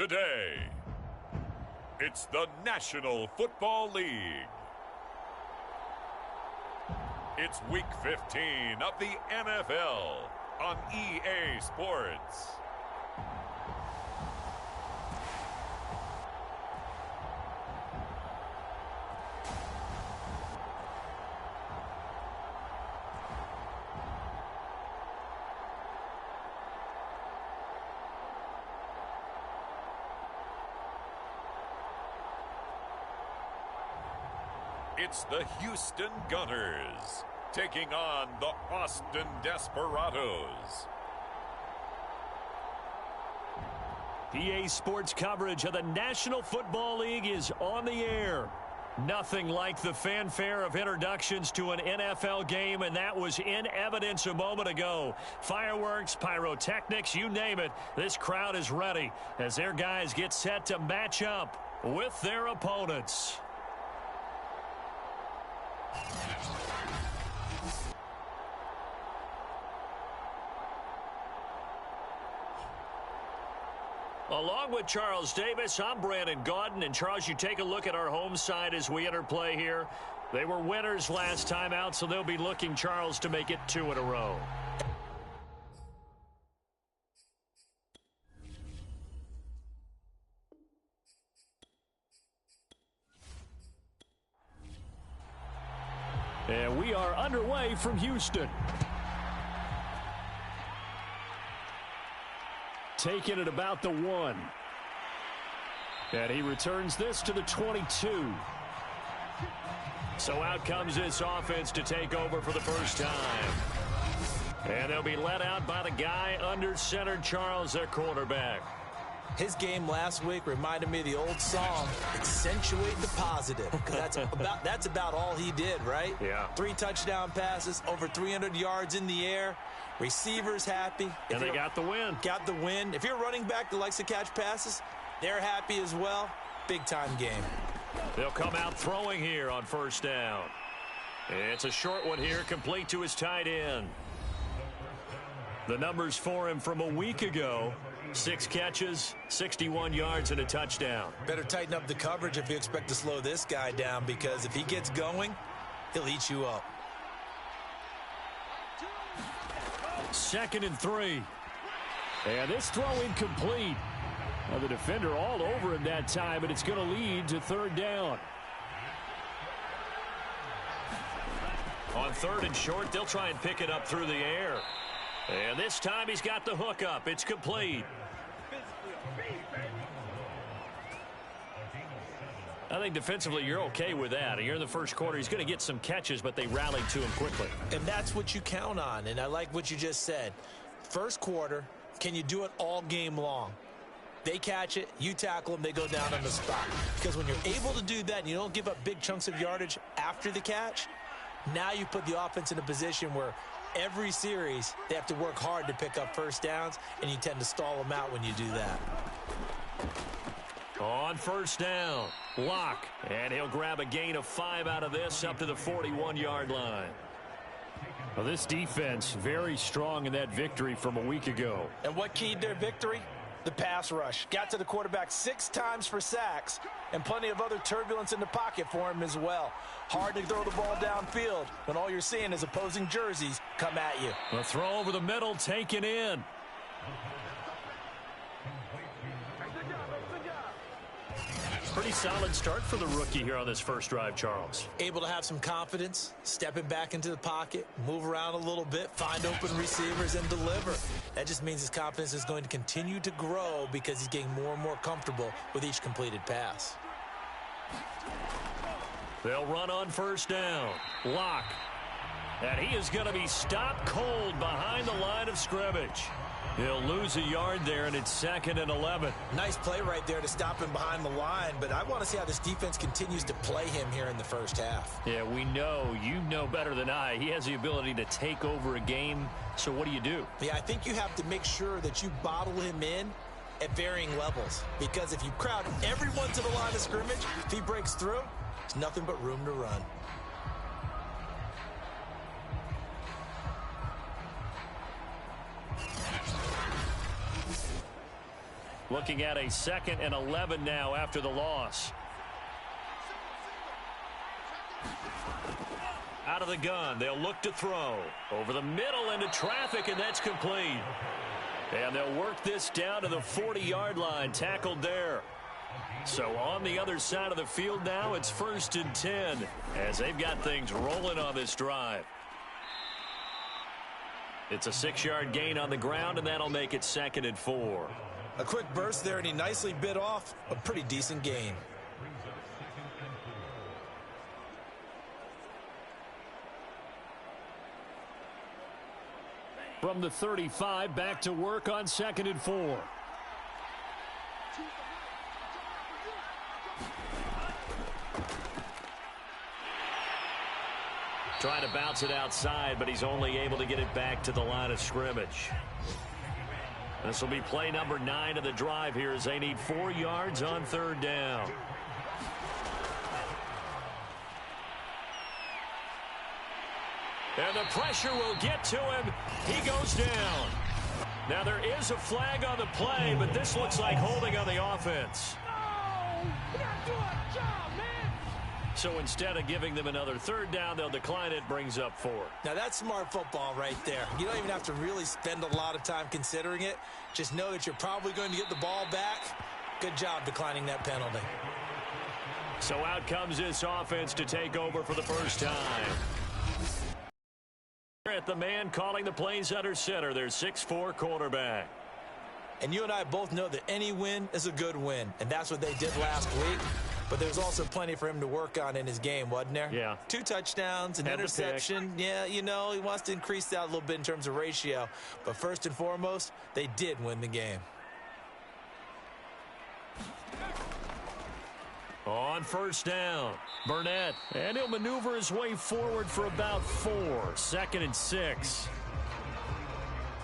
today. It's the National Football League. It's Week 15 of the NFL on EA Sports. It's the Houston Gunners taking on the Austin Desperados. EA Sports coverage of the National Football League is on the air. Nothing like the fanfare of introductions to an NFL game, and that was in evidence a moment ago. Fireworks, pyrotechnics, you name it. This crowd is ready as their guys get set to match up with their opponents. Along with Charles Davis, I'm Brandon Gaudin. And Charles, you take a look at our home side as we interplay here. They were winners last time out, so they'll be looking, Charles, to make it 2 in a row. And we are underway from Houston. Taking it about the 1. And he returns this to the 22. So out comes this offense to take over for the first time. And they'll be led out by the guy under center, Charles, their quarterback. His game last week reminded me of the old song, accentuate the positive. Because that's about all he did, right? Yeah. 3 touchdown passes, over 300 yards in the air. Receivers happy. And they got the win. Got the win. If you're a running back that likes to catch passes, they're happy as well. Big-time game. They'll come out throwing here on first down. It's a short one here, complete to his tight end. The numbers for him from a week ago: 6 catches, 61 yards, and a touchdown. Better tighten up the coverage if you expect to slow this guy down, because if he gets going, he'll eat you up. 2nd and 3. And this throw incomplete. Now the defender all over him that time, and it's going to lead to 3rd down. On 3rd and short, they'll try and pick it up through the air. And this time he's got the hook up. It's complete. I think defensively you're okay with that. You're in the first quarter. He's going to get some catches, but they rallied to him quickly. And that's what you count on, and I like what you just said. First quarter, can you do it all game long? They catch it, you tackle them, they go down on the spot. Because when you're able to do that and you don't give up big chunks of yardage after the catch, now you put the offense in a position where every series they have to work hard to pick up first downs, and you tend to stall them out when you do that. On first down, Locke, and he'll grab a gain of 5 out of this up to the 41-yard line. Well, this defense very strong in that victory from a week ago. And what keyed their victory? The pass rush. Got to the quarterback 6 times for sacks, and plenty of other turbulence in the pocket for him as well. Hard to throw the ball downfield when all you're seeing is opposing jerseys come at you. The throw over the middle, taken in. Pretty solid start for the rookie here on this first drive, Charles. Able to have some confidence, stepping back into the pocket, move around a little bit, find open receivers, and deliver. That just means his confidence is going to continue to grow because he's getting more and more comfortable with each completed pass. They'll run on first down. Locke. And he is going to be stopped cold behind the line of scrimmage. He'll lose a yard there, and it's 2nd and 11. Nice play right there to stop him behind the line, but I want to see how this defense continues to play him here in the first half. Yeah, we know, you know better than I, he has the ability to take over a game, so what do you do? Yeah, I think you have to make sure that you bottle him in at varying levels, because if you crowd everyone to the line of scrimmage, if he breaks through, there's nothing but room to run. Looking at a 2nd and 11 now after the loss. Out of the gun, they'll look to throw. Over the middle into traffic, and that's complete. And they'll work this down to the 40-yard line, tackled there. So on the other side of the field now, it's 1st and 10 as they've got things rolling on this drive. It's a 6-yard gain on the ground, and that'll make it 2nd and 4. A quick burst there, and he nicely bit off a pretty decent gain. From the 35, back to work on 2nd and 4. Trying to bounce it outside, but he's only able to get it back to the line of scrimmage. This will be play number 9 of the drive here as they need 4 yards on 3rd down. And the pressure will get to him. He goes down. Now there is a flag on the play, but this looks like holding on the offense. No! You're not doing a job, man! So instead of giving them another 3rd down, they'll decline it, brings up 4. Now that's smart football right there. You don't even have to really spend a lot of time considering it. Just know that you're probably going to get the ball back. Good job declining that penalty. So out comes this offense to take over for the first time. At the man calling the plays under center, their 6'4" quarterback. And you and I both know that any win is a good win, and that's what they did last week. But there's also plenty for him to work on in his game, wasn't there? Yeah. 2 touchdowns, an interception. Yeah, you know, he wants to increase that a little bit in terms of ratio. But first and foremost, they did win the game. On 1st down, Burnett. And he'll maneuver his way forward for about 4. 2nd and 6.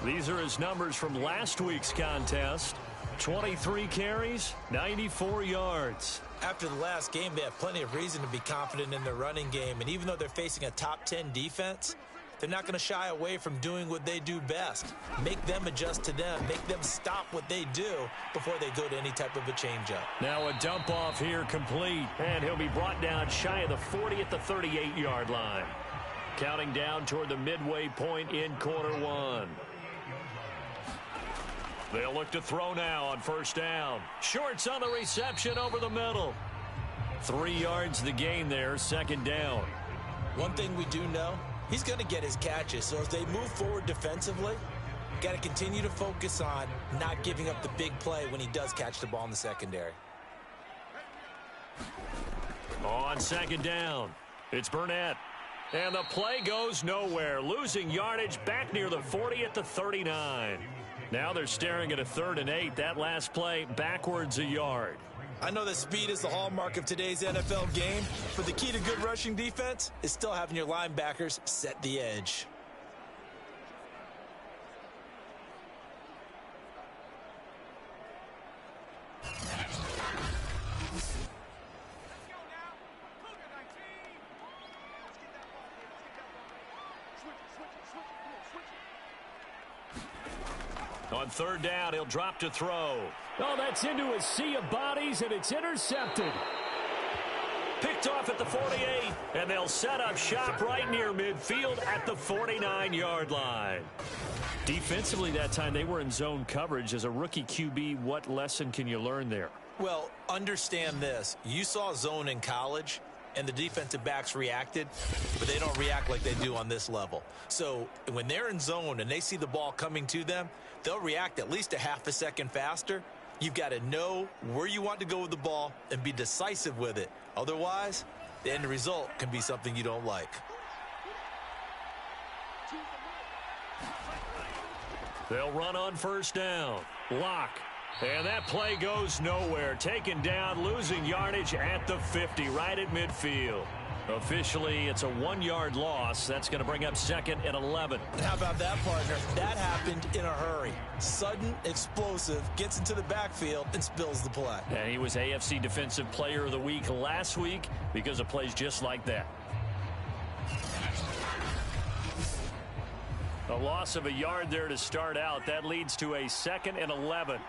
These are his numbers from last week's contest. 23 carries, 94 yards. After the last game, they have plenty of reason to be confident in their running game. And even though they're facing a top 10 defense, they're not going to shy away from doing what they do best. Make them adjust to them. Make them stop what they do before they go to any type of a changeup. Now a dump off here complete. And he'll be brought down shy of the 40 at the 38-yard line. Counting down toward the midway point in quarter 1. They'll look to throw now on 1st down. Shorts on the reception over the middle. 3 yards the gain there, 2nd down. One thing we do know, he's going to get his catches. So as they move forward defensively, got to continue to focus on not giving up the big play when he does catch the ball in the secondary. On 2nd down, it's Burnett. And the play goes nowhere. Losing yardage back near the 40 at the 39. Now they're staring at a 3rd and 8. That last play backwards a yard. I know that speed is the hallmark of today's NFL game, but the key to good rushing defense is still having your linebackers set the edge. On 3rd down, he'll drop to throw. Oh, that's into a sea of bodies, and it's intercepted. Picked off at the 48, and they'll set up shop right near midfield at the 49-yard line. Defensively that time, they were in zone coverage. As a rookie QB, what lesson can you learn there? Well, understand this. You saw zone in college, and the defensive backs reacted, but they don't react like they do on this level. So when they're in zone and they see the ball coming to them, they'll react at least a half a second faster. You've got to know where you want to go with the ball and be decisive with it. Otherwise, the end result can be something you don't like. They'll run on 1st down. Lock. And that play goes nowhere. Taken down, losing yardage at the 50, right at midfield. Officially, it's a 1-yard loss. That's going to bring up 2nd and 11. How about that, partner? That happened in a hurry. Sudden, explosive, gets into the backfield, and spills the play. And he was AFC Defensive Player of the Week last week because of plays just like that. A loss of a yard there to start out. That leads to a 2nd and 11.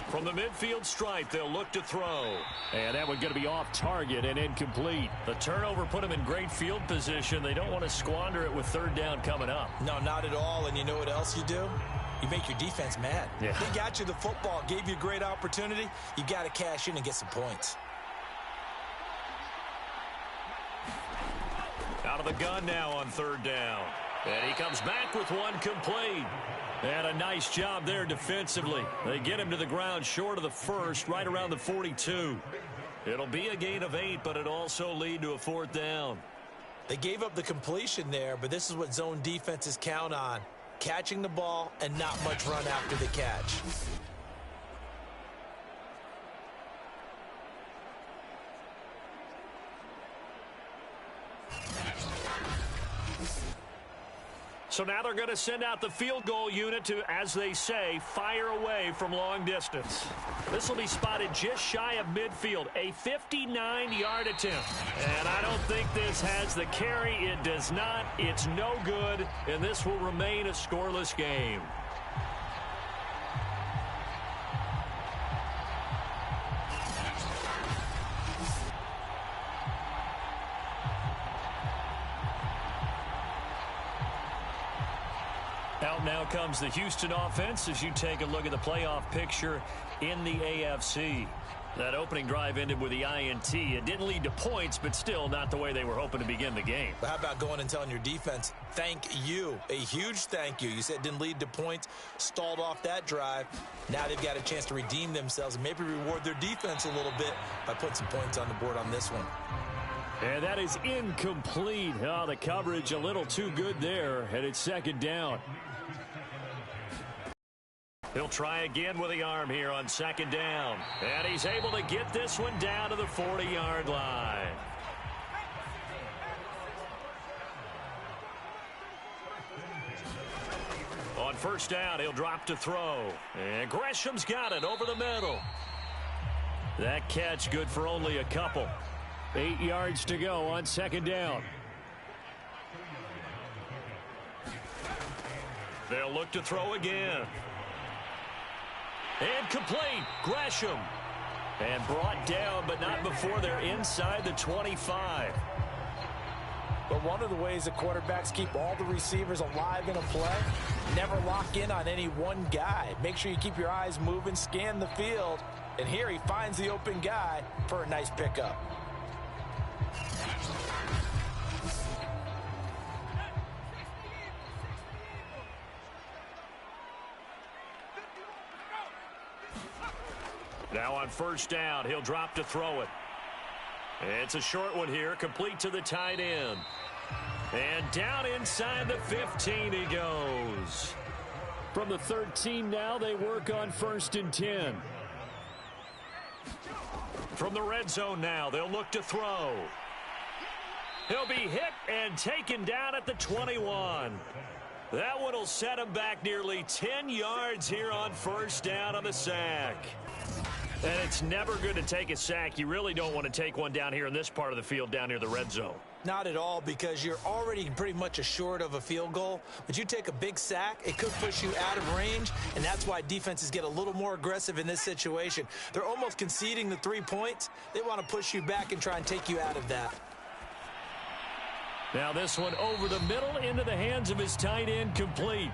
From the midfield stripe, they'll look to throw. And that one going to be off target and incomplete. The turnover put them in great field position. They don't want to squander it with third down coming up. No, not at all. And you know what else you do? You make your defense mad. Yeah. They got you the football, gave you a great opportunity. You got to cash in and get some points. Out of the gun now on third down. And he comes back with one complete. And a nice job there defensively. They get him to the ground short of the first, right around the 42. It'll be a gain of 8, but it'll also lead to a fourth down. They gave up the completion there, but this is what zone defenses count on. Catching the ball and not much run after the catch. So now they're going to send out the field goal unit to, as they say, fire away from long distance. This will be spotted just shy of midfield, a 59-yard attempt. And I don't think this has the carry. It does not. It's no good, and this will remain a scoreless game. Out now comes the Houston offense as you take a look at the playoff picture in the AFC. That opening drive ended with the INT. It didn't lead to points, but still not the way they were hoping to begin the game. But how about going and telling your defense, thank you, a huge thank you. You said it didn't lead to points, stalled off that drive. Now they've got a chance to redeem themselves and maybe reward their defense a little bit by putting some points on the board on this one. And that is incomplete. Oh, the coverage a little too good there, and it's second down. He'll try again with the arm here on second down. And he's able to get this one down to the 40-yard line. On first down, he'll drop to throw. And Gresham's got it over the middle. That catch good for only a couple. 8 yards to go on second down. They'll look to throw again. And complete. Gresham. And brought down, but not before they're inside the 25. But one of the ways the quarterbacks keep all the receivers alive in a play, never lock in on any one guy. Make sure you keep your eyes moving, scan the field. And here he finds the open guy for a nice pickup. Now on first down, he'll drop to throw it. It's a short one here, complete to the tight end. And down inside the 15 he goes. From the 13 now, they work on first and 10. From the red zone now, they'll look to throw. He'll be hit and taken down at the 21. That one will set him back nearly 10 yards here on first down on the sack. And it's never good to take a sack. You really don't want to take one down here in this part of the field down near the red zone. Not at all, because you're already pretty much assured of a field goal. But you take a big sack, it could push you out of range, and that's why defenses get a little more aggressive in this situation. They're almost conceding the 3 points. They want to push you back and try and take you out of that. Now this one over the middle into the hands of his tight end, complete.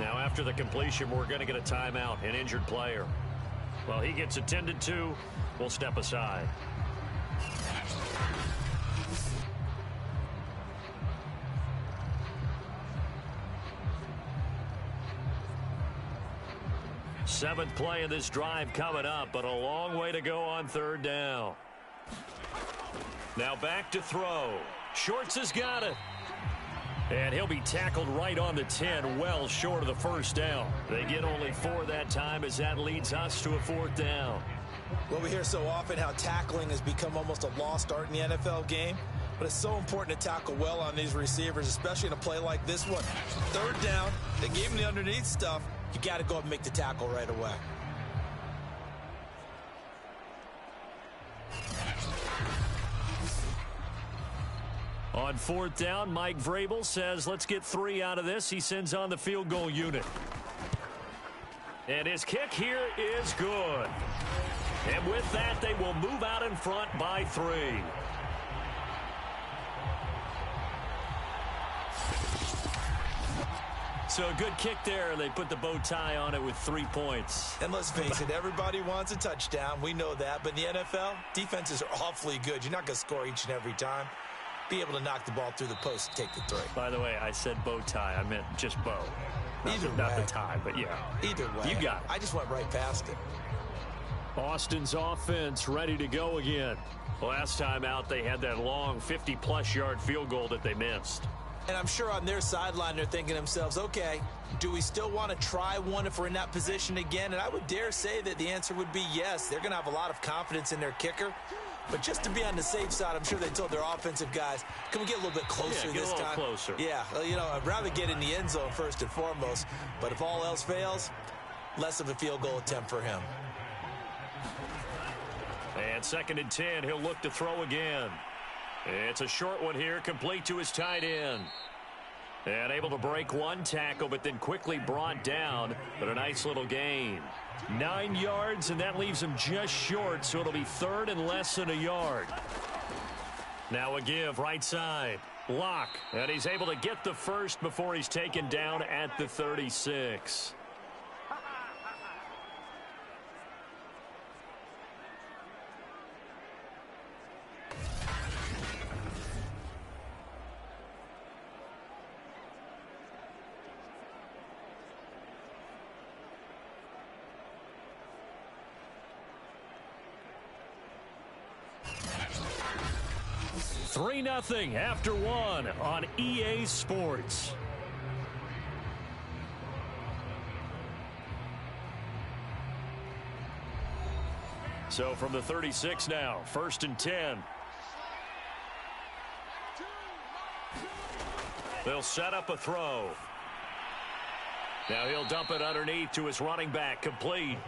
Now after the completion, we're going to get a timeout, an injured player. Well, he gets attended to. We'll step aside. Seventh play of this drive coming up, but a long way to go on third down. Now back to throw. Shorts has got it. And he'll be tackled right on the 10, well short of the first down. They get only 4 that time as that leads us to a fourth down. Well, we hear so often how tackling has become almost a lost art in the NFL game. But it's so important to tackle well on these receivers, especially in a play like this one. Third down, they gave him the underneath stuff. You got to go up and make the tackle right away. On fourth down, Mike Vrabel says, let's get 3 out of this. He sends on the field goal unit. And his kick here is good. And with that, they will move out in front by 3. So a good kick there. They put the bow tie on it with 3 points. And let's face it, everybody wants a touchdown. We know that. But in the NFL, defenses are awfully good. You're not going to score each and every time. Be able to knock the ball through the post and take the 3. By the way, I said bow tie. I meant just bow. Not the tie, but yeah. Either way. You got it. I just went right past it. Austin's offense ready to go again. Last time out, they had that long 50-plus yard field goal that they missed. And I'm sure on their sideline they're thinking to themselves, okay, do we still want to try one if we're in that position again? And I would dare say that the answer would be yes. They're going to have a lot of confidence in their kicker. But just to be on the safe side, I'm sure they told their offensive guys, can we get a little bit closer this time? Get a little closer. Yeah, you know, I'd rather get in the end zone first and foremost. But if all else fails, less of a field goal attempt for him. And 2nd and 10, he'll look to throw again. It's a short one here, complete to his tight end. And able to break one tackle, but then quickly brought down. But a nice little gain. 9 yards, and that leaves him just short, so it'll be 3rd and less than a yard. Now a give, right side. Lock, and he's able to get the first before he's taken down at the 36. Three 3-0 after 1 on EA Sports. So from the 36 now, 1st and 10. They'll set up a throw. Now he'll dump it underneath to his running back, complete.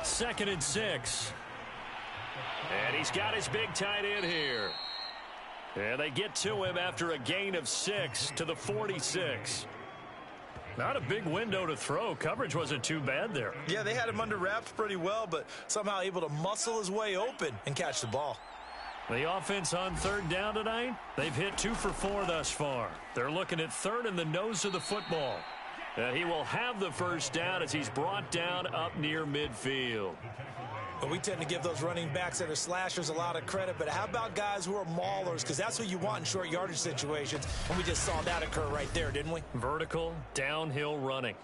Second and 6. And he's got his big tight end here. And they get to him after a gain of 6 to the 46. Not a big window to throw. Coverage wasn't too bad there. Yeah, they had him under wraps pretty well, but somehow able to muscle his way open and catch the ball. The offense on 3rd down tonight, they've hit 2 for 4 thus far. They're looking at 3rd in the nose of the football. He will have the first down as he's brought down up near midfield. But we tend to give those running backs that are slashers a lot of credit, but how about guys who are maulers? Because that's what you want in short yardage situations, and we just saw that occur right there, didn't we? Vertical, downhill running.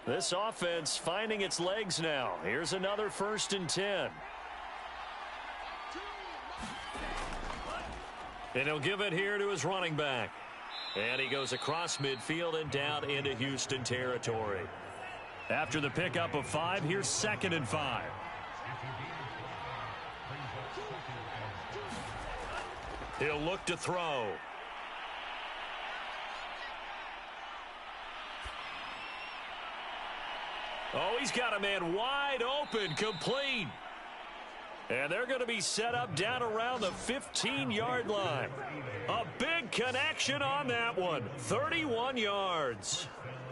This offense finding its legs now. Here's another 1st and 10. And he'll give it here to his running back. And he goes across midfield and down into Houston territory. After the pickup of 5, here's 2nd and 5. He'll look to throw. Oh, he's got a man wide open, complete. And they're going to be set up down around the 15-yard line. A big connection on that one. 31 yards.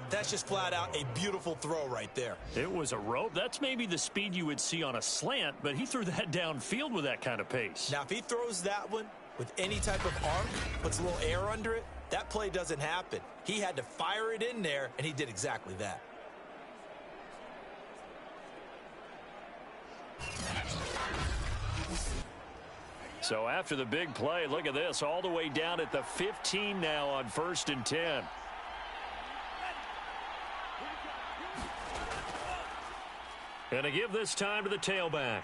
That's just flat out a beautiful throw right there. It was a rope. That's maybe the speed you would see on a slant, but he threw that downfield with that kind of pace. Now, if he throws that one with any type of arc, puts a little air under it, that play doesn't happen. He had to fire it in there, and he did exactly that. So after the big play, look at this, all the way down at the 15 now on 1st and 10. And to give this time to the tailback.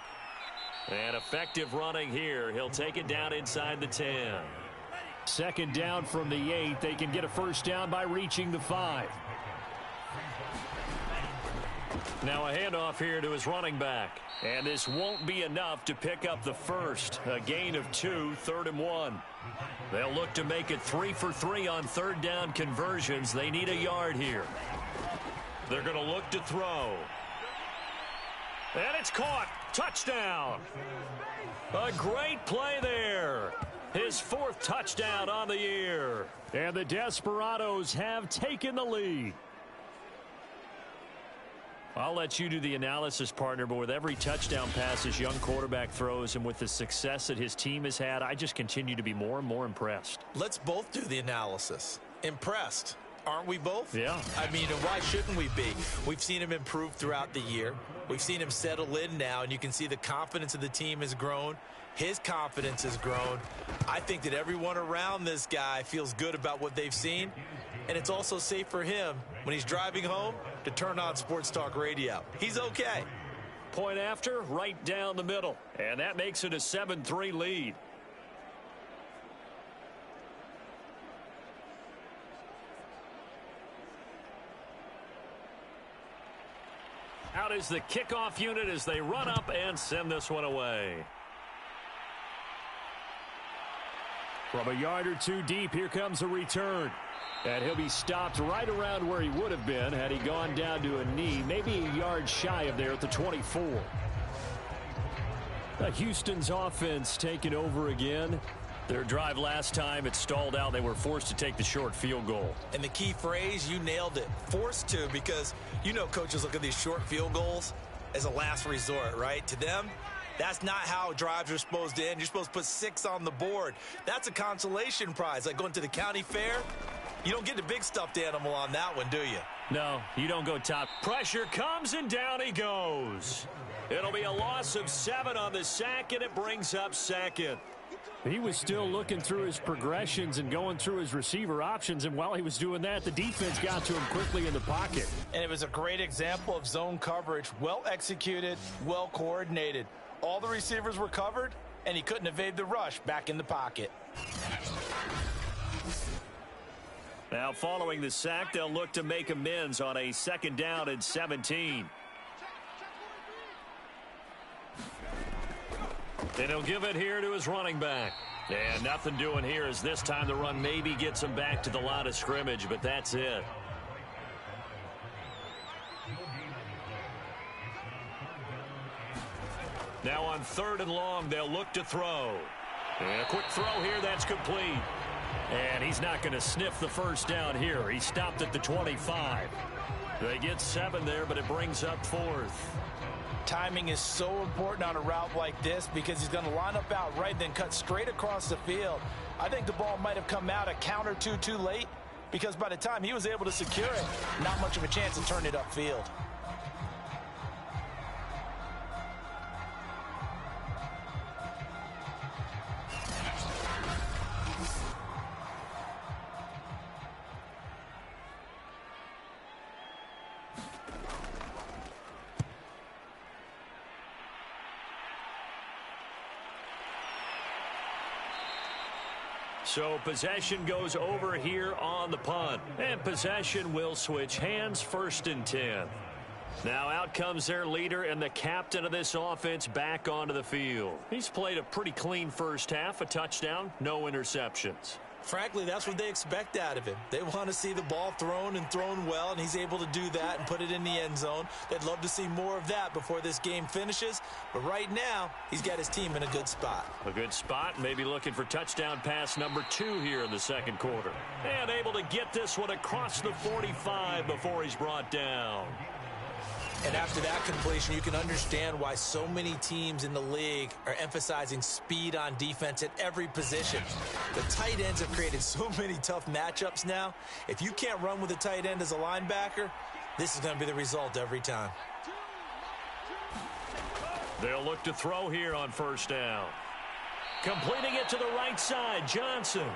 And effective running here. He'll take it down inside the 10. 2nd down from the 8. They can get a first down by reaching the 5. Now a handoff here to his running back. And this won't be enough to pick up the first. A gain of 2, 3rd and 1. They'll look to make it 3 for 3 on third down conversions. They need a yard here. They're going to look to throw. And it's caught. Touchdown. A great play there. His 4th touchdown on the year. And the Desperados have taken the lead. I'll let you do the analysis, partner, but with every touchdown pass this young quarterback throws and with the success that his team has had, I just continue to be more and more impressed. Let's both do the analysis. Impressed. Aren't we both? Yeah. I mean, and why shouldn't we be? We've seen him improve throughout the year. We've seen him settle in now, and you can see the confidence of the team has grown. His confidence has grown. I think that everyone around this guy feels good about what they've seen, and it's also safe for him when he's driving home to turn on Sports Talk Radio. He's okay. Point after, right down the middle, and that makes it a 7-3 lead. Out is the kickoff unit as they run up and send this one away. From a yard or two deep, here comes a return. And he'll be stopped right around where he would have been had he gone down to a knee, maybe a yard shy of there at the 24. Houston's offense taking over again. Their drive last time, it stalled out. They were forced to take the short field goal. And the key phrase, you nailed it. Forced to, because you know coaches look at these short field goals as a last resort, right? To them, that's not how drives are supposed to end. You're supposed to put 6 on the board. That's a consolation prize. Like going to the county fair, you don't get the big stuffed animal on that one, do you? No, you don't go top. Pressure comes and down he goes. It'll be a loss of 7 on the sack, and it brings up 2nd. He was still looking through his progressions and going through his receiver options, and while he was doing that, the defense got to him quickly in the pocket. And it was a great example of zone coverage. Well executed, well coordinated. All the receivers were covered, and he couldn't evade the rush back in the pocket. Now following the sack, they'll look to make amends on a 2nd down and 17. And he'll give it here to his running back. And nothing doing here as this time the run maybe gets him back to the line of scrimmage, but that's it. Now on 3rd and long, they'll look to throw. And a quick throw here, that's complete. And he's not going to sniff the first down here. He stopped at the 25. They get 7 there, but it brings up 4th. Timing is so important on a route like this because he's going to line up out right, then cut straight across the field. I think the ball might have come out a count or two too late because by the time he was able to secure it, not much of a chance to turn it upfield. So possession goes over here on the punt. And possession will switch hands, 1st and 10. Now out comes their leader and the captain of this offense back onto the field. He's played a pretty clean first half, a touchdown, no interceptions. Frankly, that's what they expect out of him. They want to see the ball thrown and thrown well, and he's able to do that and put it in the end zone. They'd love to see more of that before this game finishes. But right now, he's got his team in a good spot. A good spot, maybe looking for touchdown pass number 2 here in the 2nd quarter. And able to get this one across the 45 before he's brought down. And after that completion, you can understand why so many teams in the league are emphasizing speed on defense at every position. The tight ends have created so many tough matchups now. If you can't run with a tight end as a linebacker, this is going to be the result every time. They'll look to throw here on 1st down. Completing it to the right side, Johnson.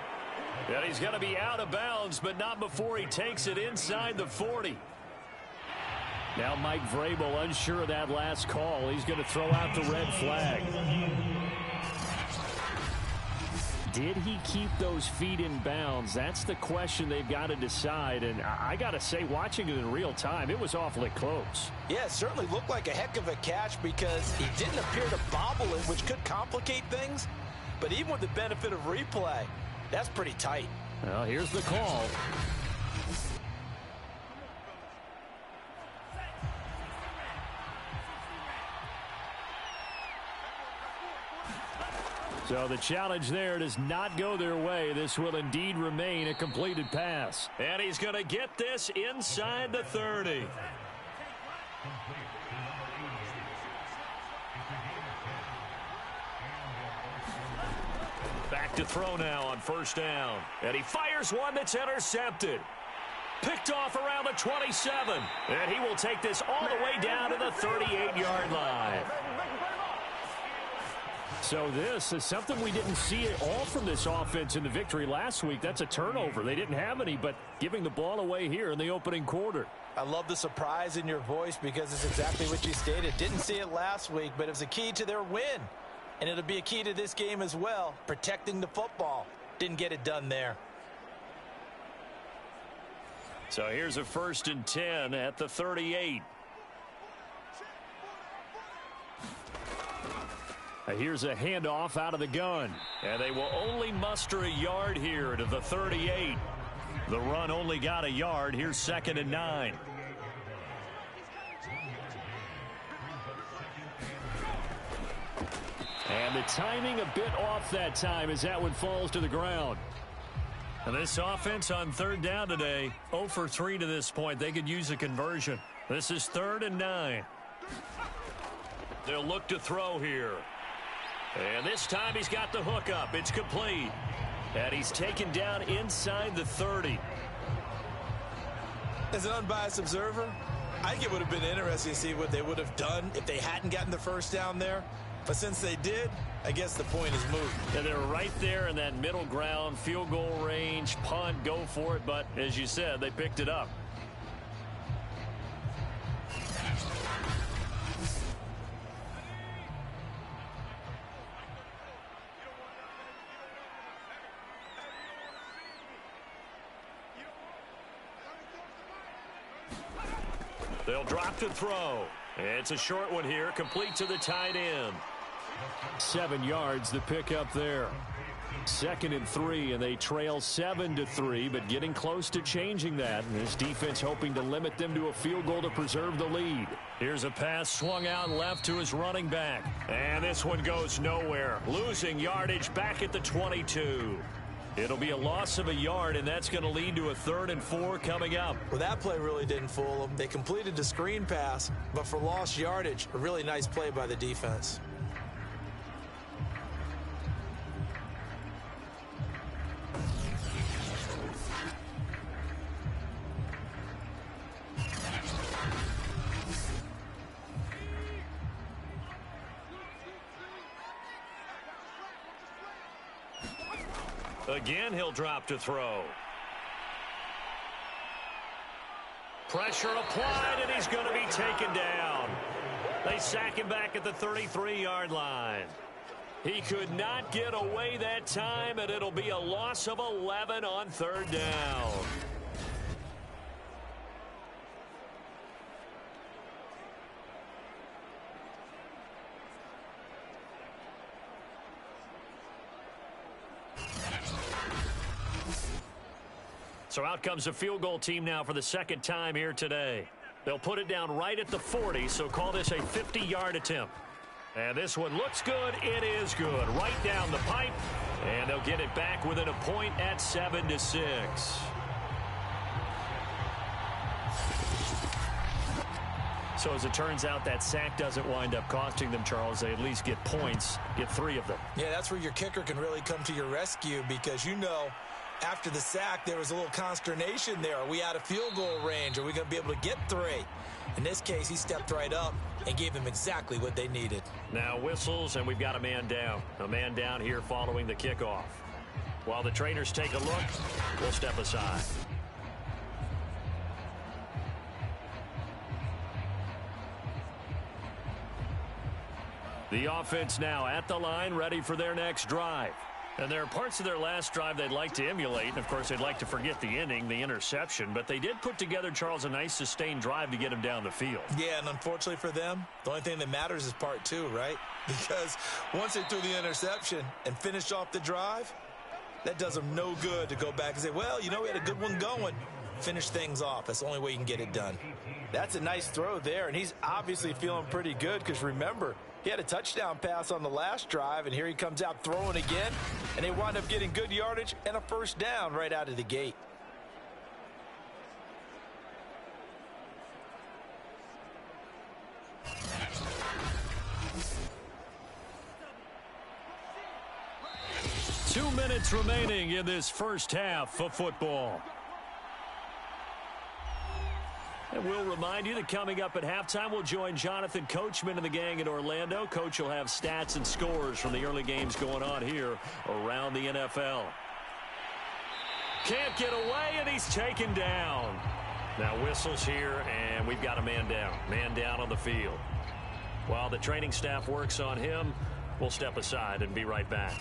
And he's going to be out of bounds, but not before he takes it inside the 40. Now Mike Vrabel unsure of that last call. He's going to throw out the red flag. Did he keep those feet in bounds? That's the question they've got to decide. And I got to say, watching it in real time, it was awfully close. Yeah, it certainly looked like a heck of a catch because he didn't appear to bobble it, which could complicate things. But even with the benefit of replay, that's pretty tight. Well, here's the call. So the challenge there does not go their way. This will indeed remain a completed pass. And he's going to get this inside the 30. Back to throw now on first down. And he fires one that's intercepted. Picked off around the 27. And he will take this all the way down to the 38-yard line. So this is something we didn't see at all from this offense in the victory last week. That's a turnover. They didn't have any, but giving the ball away here in the opening quarter. I love the surprise in your voice because it's exactly what you stated. Didn't see it last week, but it was a key to their win. And it'll be a key to this game as well, protecting the football. Didn't get it done there. So here's a 1st and 10 at the 38. Here's a handoff out of the gun. And they will only muster a yard here to the 38. The run only got a yard. Here's 2nd and 9. And the timing a bit off that time as that one falls to the ground. And this offense on 3rd down today, 0 for 3 to this point. They could use a conversion. This is 3rd and 9. They'll look to throw here. And this time he's got the hook up. It's complete. And he's taken down inside the 30. As an unbiased observer, I think it would have been interesting to see what they would have done if they hadn't gotten the first down there. But since they did, I guess the point is moved. And they're right there in that middle ground, field goal range, punt, go for it. But as you said, they picked it up. They'll drop to throw. It's a short one here, complete to the tight end. 7 yards the pick up there. 2nd and 3, and they trail 7-3, but getting close to changing that. And this defense hoping to limit them to a field goal to preserve the lead. Here's a pass swung out left to his running back. And this one goes nowhere. Losing yardage back at the 22. It'll be a loss of a yard, and that's going to lead to a 3rd and 4 coming up. Well, that play really didn't fool them. They completed the screen pass, but for lost yardage, a really nice play by the defense. Again, he'll drop to throw. Pressure applied, and he's going to be taken down. They sack him back at the 33-yard line. He could not get away that time, and it'll be a loss of 11 on 3rd down. So out comes a field goal team now for the 2nd time here today. They'll put it down right at the 40, so call this a 50-yard attempt. And this one looks good. It is good. Right down the pipe. And they'll get it back within a point at 7-6. So as it turns out, that sack doesn't wind up costing them, Charles. They at least get points, get 3 of them. Yeah, that's where your kicker can really come to your rescue because you know after the sack there was a little consternation there. Are we out of field goal range? Are we going to be able to get 3? In this case, he stepped right up and gave them exactly what they needed. Now whistles, and we've got a man down. A man down here following the kickoff. While the trainers take a look, we'll step aside. The offense now at the line, ready for their next drive. And there are parts of their last drive they'd like to emulate. And, of course, they'd like to forget the inning, the interception. But they did put together, Charles, a nice sustained drive to get him down the field. Yeah, and unfortunately for them, the only thing that matters is part two, right? Because once they threw the interception and finished off the drive, that does them no good to go back and say, well, you know, we had a good one going. Finish things off. That's the only way you can get it done. That's a nice throw there, and he's obviously feeling pretty good because, remember, he had a touchdown pass on the last drive, and here he comes out throwing again, and they wind up getting good yardage and a first down right out of the gate. Two minutes remaining in this first half of football. And we'll remind you that coming up at halftime, we'll join Jonathan Coachman and the gang in Orlando. Coach will have stats and scores from the early games going on here around the NFL. Can't get away, and he's taken down. Now whistles here, and we've got a man down. Man down on the field. While the training staff works on him, we'll step aside and be right back.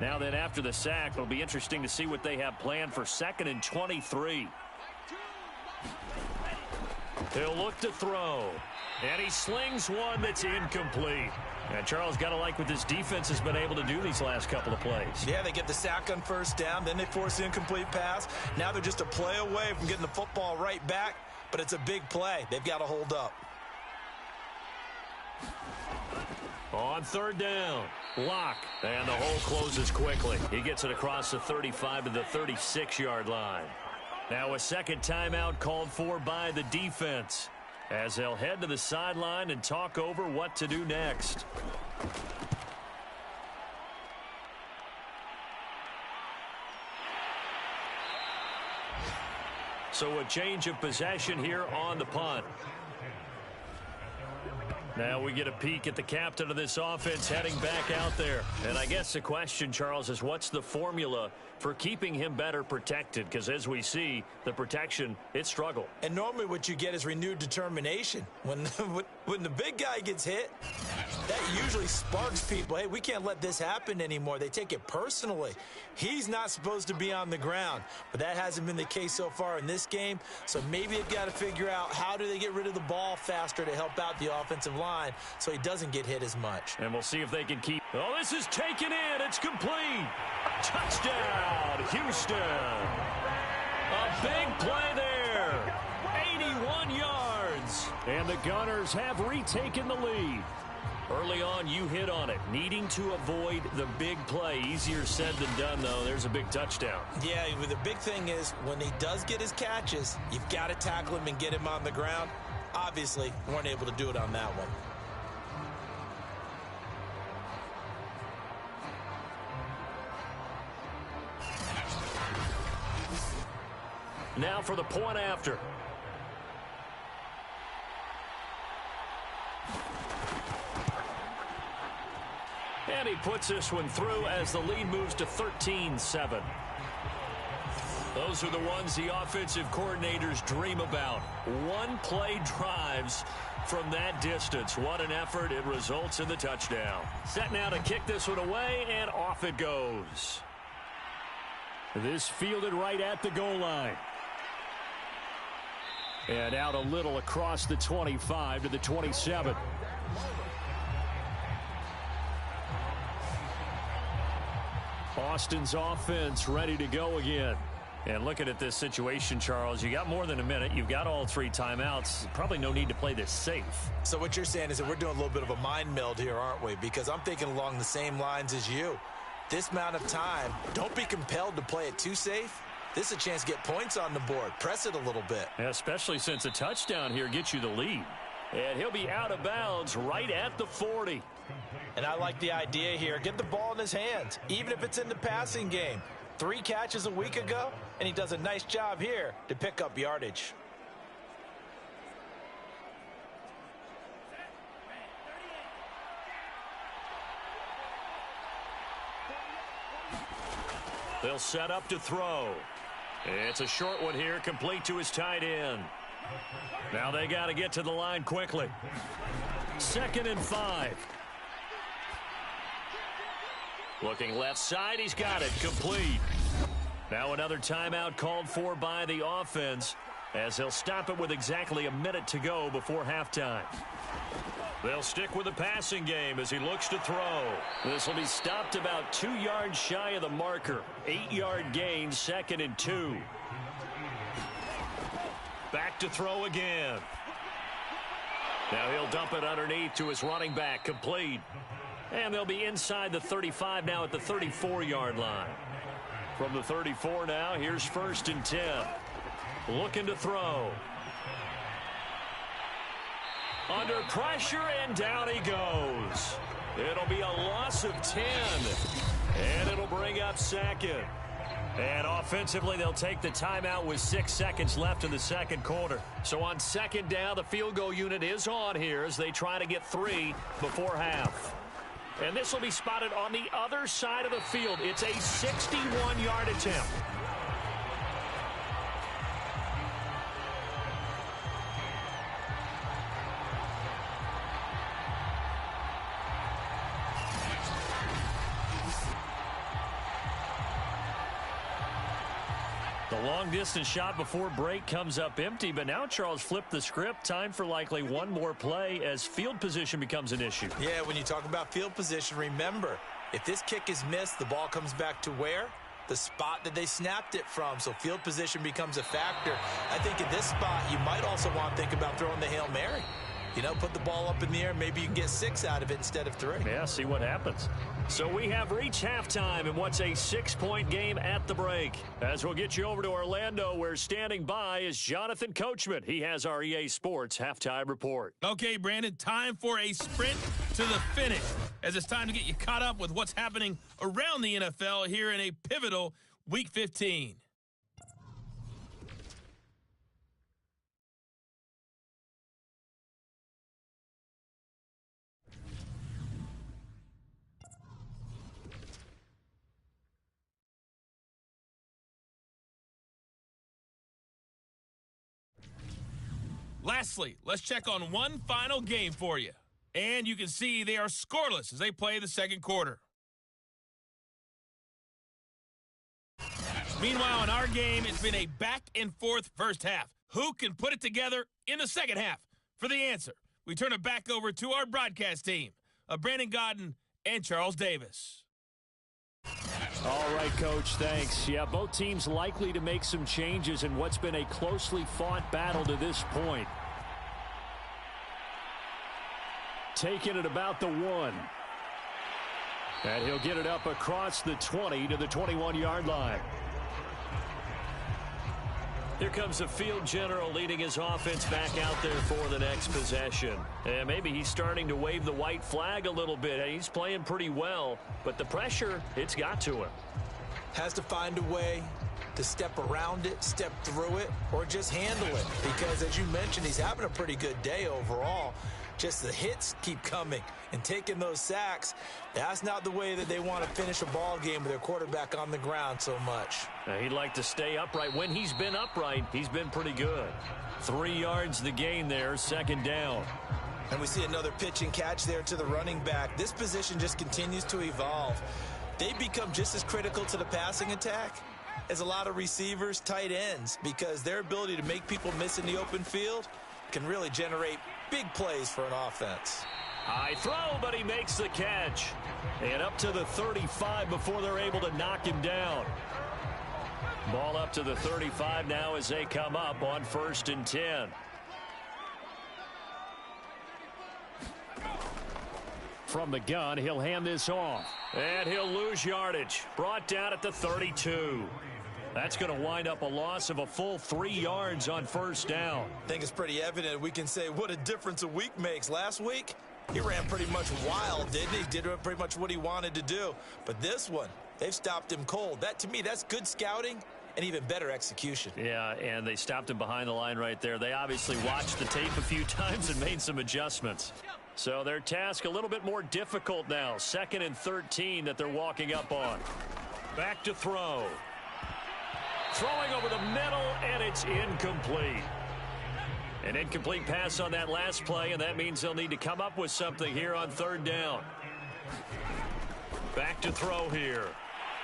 Now then, after the sack, it'll be interesting to see what they have planned for 2nd and 23. He'll look to throw. And he slings one that's incomplete. And Charles, got to like what this defense has been able to do these last couple of plays. Yeah, they get the sack on first down, then they force the incomplete pass. Now they're just a play away from getting the football right back, but it's a big play. They've got to hold up. On 3rd down, Locke, and the hole closes quickly. He gets it across the 35 to the 36-yard line. Now a second timeout called for by the defense as they'll head to the sideline and talk over what to do next. So a change of possession here on the punt. Now we get a peek at the captain of this offense heading back out there. And I guess the question, Charles, is what's the formula for keeping him better protected? Because as we see, the protection, it struggled. And normally what you get is renewed determination. When the big guy gets hit, that usually sparks people. Hey, we can't let this happen anymore. They take it personally. He's not supposed to be on the ground, but that hasn't been the case so far in this game. So maybe they've got to figure out how do they get rid of the ball faster to help out the offensive line so he doesn't get hit as much. And we'll see if they can keep. Oh, this is taken in. It's complete. Touchdown, Houston. A big play there. 81 yards. And the Gunners have retaken the lead. Early on, you hit on it. Needing to avoid the big play. Easier said than done, though. There's a big touchdown. Yeah, the big thing is when he does get his catches, you've got to tackle him and get him on the ground. Obviously, weren't able to do it on that one. Now for the point after. And he puts this one through as the lead moves to 13-7. Those are the ones the offensive coordinators dream about. One-play drives from that distance. What an effort. It results in the touchdown. Set now to kick this one away, and off it goes. This fielded right at the goal line. And out a little across the 25 to the 27. Austin's offense ready to go again. And looking at this situation, Charles, you got more than a minute. You've got all 3 timeouts. Probably no need to play this safe. So what you're saying is that we're doing a little bit of a mind meld here, aren't we? Because I'm thinking along the same lines as you. This amount of time, don't be compelled to play it too safe. This is a chance to get points on the board. Press it a little bit. Yeah, especially since a touchdown here gets you the lead. And he'll be out of bounds right at the 40. And I like the idea here. Get the ball in his hands, even if it's in the passing game. 3 catches a week ago, and he does a nice job here to pick up yardage. They'll set up to throw. It's a short one here, complete to his tight end. Now they got to get to the line quickly. 2nd and 5. Looking left side, he's got it, complete. Now another timeout called for by the offense, as they'll stop it with exactly a minute to go before halftime. They'll stick with the passing game as he looks to throw. This will be stopped about 2 yards shy of the marker. 8-yard gain, 2nd and 2. Back to throw again. Now he'll dump it underneath to his running back, complete. And they'll be inside the 35 now at the 34-yard line. From the 34 now, here's 1st and 10. Looking to throw. Under pressure, and down he goes. It'll be a loss of 10. And it'll bring up 2nd. And offensively, they'll take the timeout with 6 seconds left in the 2nd quarter. So on 2nd down, the field goal unit is on here as they try to get 3 before half. And this will be spotted on the other side of the field. It's a 61-yard attempt. The long-distance shot before break comes up empty, but now Charles flipped the script. Time for likely one more play as field position becomes an issue. Yeah, when you talk about field position, remember, if this kick is missed, the ball comes back to where? The spot that they snapped it from. So field position becomes a factor. I think in this spot, you might also want to think about throwing the Hail Mary. You know, put the ball up in the air. Maybe you can get 6 out of it instead of 3. Yeah, see what happens. So we have reached halftime in what's a 6-point game at the break. As we'll get you over to Orlando, where standing by is Jonathan Coachman. He has our EA Sports halftime report. Okay, Brandon, time for a sprint to the finish, as it's time to get you caught up with what's happening around the NFL here in a pivotal Week 15. Lastly, let's check on one final game for you. And you can see they are scoreless as they play the 2nd quarter. Meanwhile, in our game, it's been a back-and-forth first half. Who can put it together in the 2nd half? For the answer, we turn it back over to our broadcast team of Brandon Godden and Charles Davis. All right, Coach, thanks. Yeah, both teams likely to make some changes in what's been a closely fought battle to this point. Taking it about the 1. And he'll get it up across the 20 to the 21-yard line. Here comes the field general leading his offense back out there for the next possession. And maybe he's starting to wave the white flag a little bit. He's playing pretty well, but the pressure, it's got to him. Has to find a way to step around it, step through it, or just handle it. Because, as you mentioned, he's having a pretty good day overall. Just the hits keep coming and taking those sacks. That's not the way that they want to finish a ball game with their quarterback on the ground so much. Now, he'd like to stay upright. When he's been upright, he's been pretty good. 3 yards the gain there, 2nd down. And we see another pitch and catch there to the running back. This position just continues to evolve. They become just as critical to the passing attack as a lot of receivers, tight ends, because their ability to make people miss in the open field can really generate big plays for an offense. High throw, but he makes the catch. And up to the 35 before they're able to knock him down. Ball up to the 35 now as they come up on 1st and 10. From the gun, he'll hand this off. And he'll lose yardage. Brought down at the 32. That's going to wind up a loss of a full 3 yards on 1st down. I think it's pretty evident. We can say what a difference a week makes. Last week, he ran pretty much wild, didn't he? Did pretty much what he wanted to do. But this one, they've stopped him cold. That, to me, that's good scouting and even better execution. Yeah, and they stopped him behind the line right there. They obviously watched the tape a few times and made some adjustments. So their task a little bit more difficult now. 2nd and 13 that they're walking up on. Back to throw. Throwing over the middle, and it's incomplete. An incomplete pass on that last play, and that means they'll need to come up with something here on third down. Back to throw here.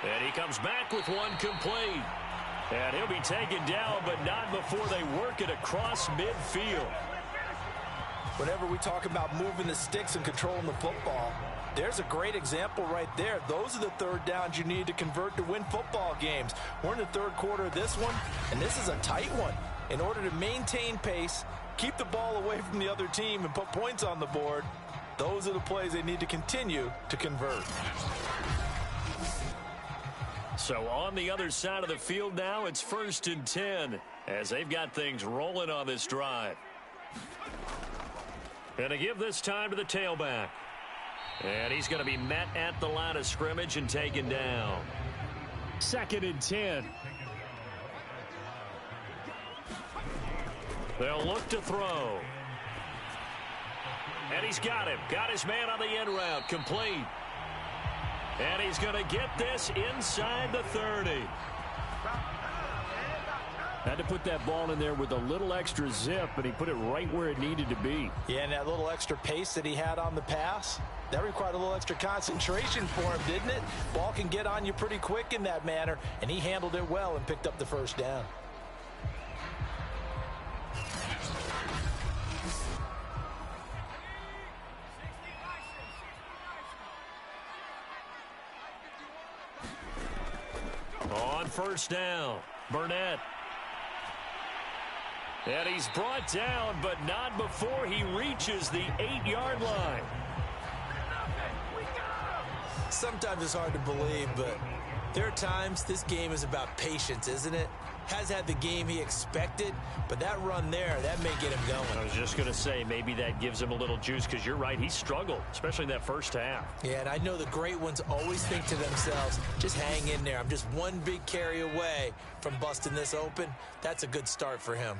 And he comes back with one complete. And he'll be taken down, but not before they work it across midfield. Whenever we talk about moving the sticks and controlling the football, there's a great example right there. Those are the third downs you need to convert to win football games. We're in the third quarter of this one, and this is a tight one. In order to maintain pace, keep the ball away from the other team, and put points on the board, those are the plays they need to continue to convert. So on the other side of the field now, it's 1st and 10 as they've got things rolling on this drive. And to give this time to the tailback. And he's going to be met at the line of scrimmage and taken down. 2nd and 10. They'll look to throw. And he's got him. Got his man on the end route. Complete. And he's going to get this inside the 30. Had to put that ball in there with a little extra zip, and he put it right where it needed to be. Yeah, and that little extra pace that he had on the pass, that required a little extra concentration for him, didn't it? Ball can get on you pretty quick in that manner, and he handled it well and picked up the first down. On first down, Burnett. And he's brought down, but not before he reaches the 8-yard line. Sometimes it's hard to believe, but there are times this game is about patience, isn't it? Has had the game he expected, but that run there, that may get him going. I was just going to say, maybe that gives him a little juice, because you're right, he struggled, especially in that first half. Yeah, and I know the great ones always think to themselves, just hang in there. I'm just one big carry away from busting this open. That's a good start for him.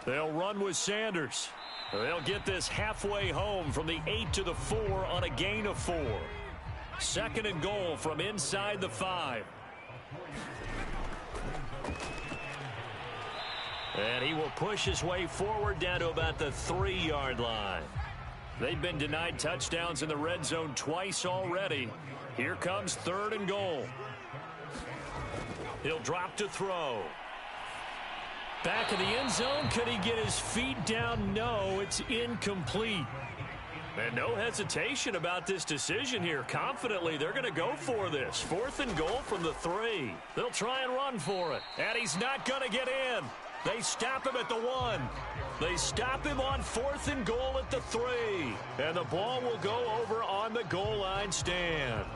They'll run with Sanders. They'll get this halfway home from the 8 to the 4 on a gain of 4. 2nd and goal from inside the 5. And he will push his way forward down to about the 3-yard line. They've been denied touchdowns in the red zone twice already. Here comes 3rd and goal. He'll drop to throw. Back in the end zone. Could he get his feet down? No, it's incomplete. And no hesitation about this decision here. Confidently, they're going to go for this. 4th and goal from the 3. They'll try and run for it. And he's not going to get in. They stop him at the 1. They stop him on 4th and goal at the 3. And the ball will go over on the goal line stand.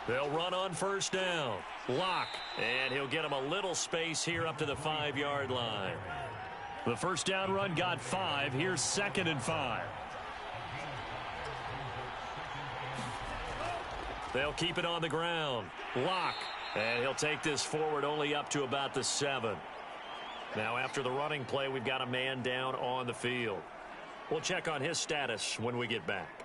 They'll run on first down. Lock. And he'll get him a little space here up to the 5-yard line. The first down run got 5. Here's 2nd and 5. They'll keep it on the ground. Lock. And he'll take this forward only up to about the 7. Now after the running play, we've got a man down on the field. We'll check on his status when we get back.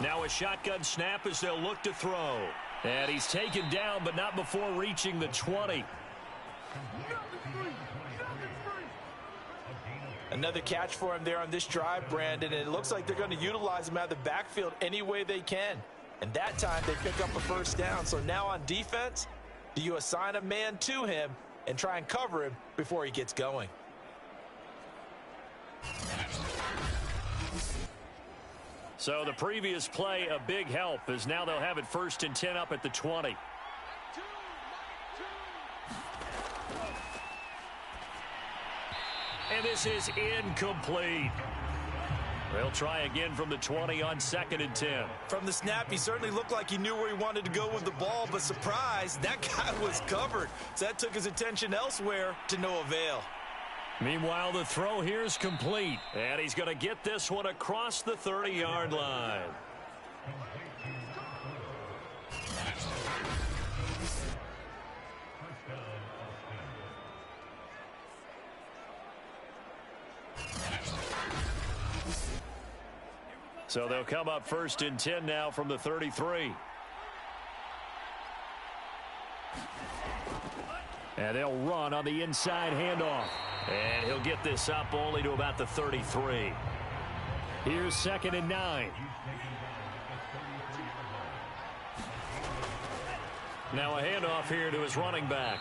Now a shotgun snap as they'll look to throw. And he's taken down, but not before reaching the 20. Another catch for him there on this drive, Brandon. And it looks like they're going to utilize him out of the backfield any way they can. And that time they pick up a first down. So now on defense, do you assign a man to him and try and cover him before he gets going? So the previous play, a big help, as now they'll have it 1st and 10 up at the 20. And this is incomplete. They'll try again from the 20 on 2nd and 10. From the snap, he certainly looked like he knew where he wanted to go with the ball, but surprise, that guy was covered. So that took his attention elsewhere to no avail. Meanwhile, the throw here is complete. And he's going to get this one across the 30-yard line. So they'll come up 1st and 10 now from the 33. And they'll run on the inside handoff. And he'll get this up only to about the 33. Here's 2nd and 9. Now a handoff here to his running back.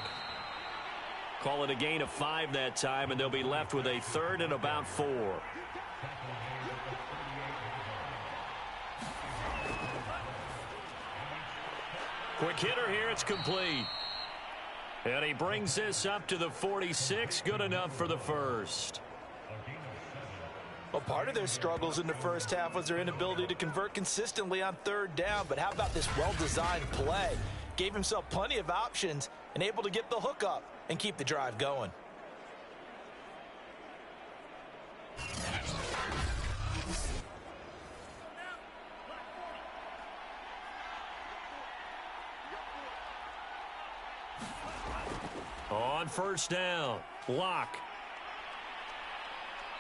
Call it a gain of 5 that time, and they'll be left with a 3rd and about 4. Quick hitter here, it's complete. And he brings this up to the 46, good enough for the first. Well, part of their struggles in the first half was their inability to convert consistently on 3rd down. But how about this well-designed play? Gave himself plenty of options and able to get the hook up and keep the drive going. On 1st down, block.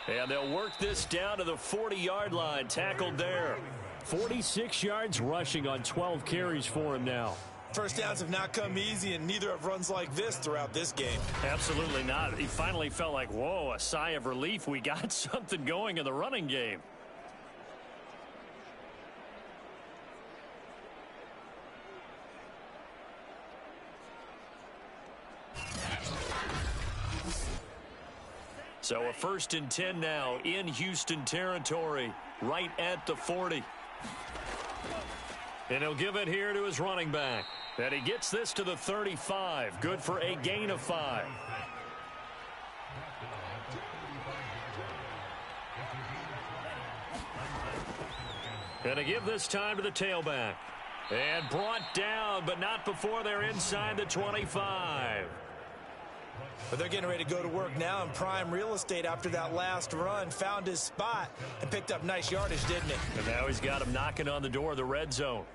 And they'll work this down to the 40-yard line, tackled there. 46 yards rushing on 12 carries for him now. First downs have not come easy, and neither have runs like this throughout this game. Absolutely not. He finally felt like, whoa, a sigh of relief. We got something going in the running game. So a 1st and 10 now in Houston territory, right at the 40. And he'll give it here to his running back. And he gets this to the 35. Good for a gain of 5. And to give this time to the tailback. And brought down, but not before they're inside the 25. But they're getting ready to go to work now in prime real estate after that last run. Found his spot and picked up nice yardage, didn't he? And now he's got him knocking on the door of the red zone.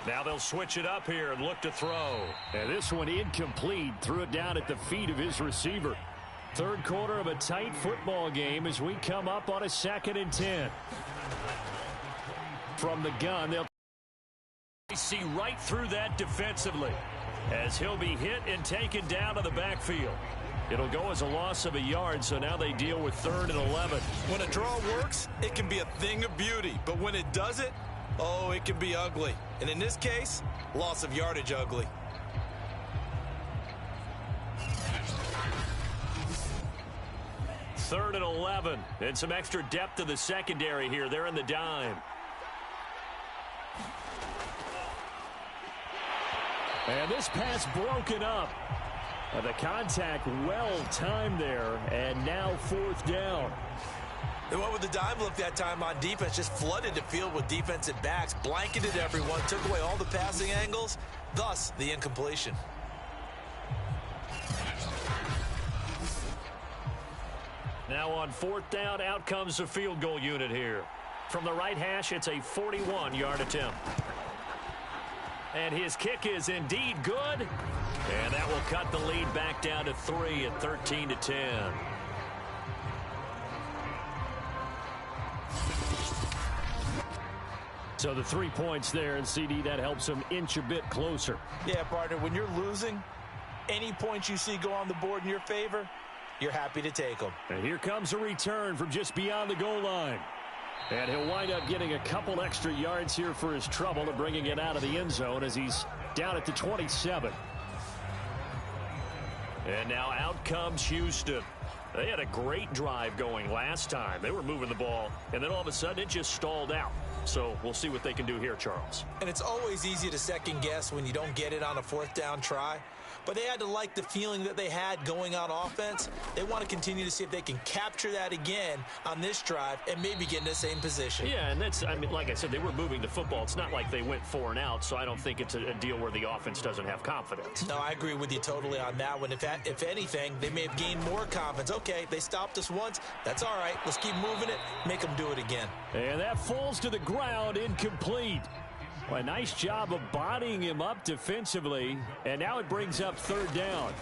Now they'll switch it up here and look to throw. And this one incomplete. Threw it down at the feet of his receiver. 3rd quarter of a tight football game as we come up on a 2nd and 10. From the gun, they'll see right through that defensively as he'll be hit and taken down to the backfield. It'll go as a loss of a yard, so now they deal with 3rd and 11. When a draw works, it can be a thing of beauty. But when it doesn't, oh, it can be ugly. And in this case, loss of yardage ugly. Third and 11. And some extra depth to the secondary here. They're in the dime. And this pass broken up. The contact well timed there. And now 4th down. They went with the dime look that time on defense, just flooded the field with defensive backs, blanketed everyone, took away all the passing angles, thus the incompletion. Now on 4th down, out comes the field goal unit here. From the right hash, it's a 41-yard attempt. And his kick is indeed good. And that will cut the lead back down to 3 at 13-10. So the 3 points there, and CD, that helps them inch a bit closer. Yeah, partner, when you're losing, any points you see go on the board in your favor, you're happy to take them. And here comes a return from just beyond the goal line. And he'll wind up getting a couple extra yards here for his trouble and bringing it out of the end zone as he's down at the 27. And now out comes Houston. They had a great drive going last time. They were moving the ball, and then all of a sudden it just stalled out. So we'll see what they can do here, Charles. And it's always easy to second guess when you don't get it on a 4th down try. but they had to like the feeling that they had going on offense. They want to continue to see if they can capture that again on this drive and maybe get in the same position. Yeah, and that's, I mean, like I said, they were moving the football. It's not like they went 4 and out, so I don't think it's a deal where the offense doesn't have confidence. No, I agree with you totally on that one. If anything, they may have gained more confidence. Okay, they stopped us once. That's all right. Let's keep moving it. Make them do it again. And that falls to the ground, incomplete. Well, a nice job of bodying him up defensively, and now it brings up 3rd down.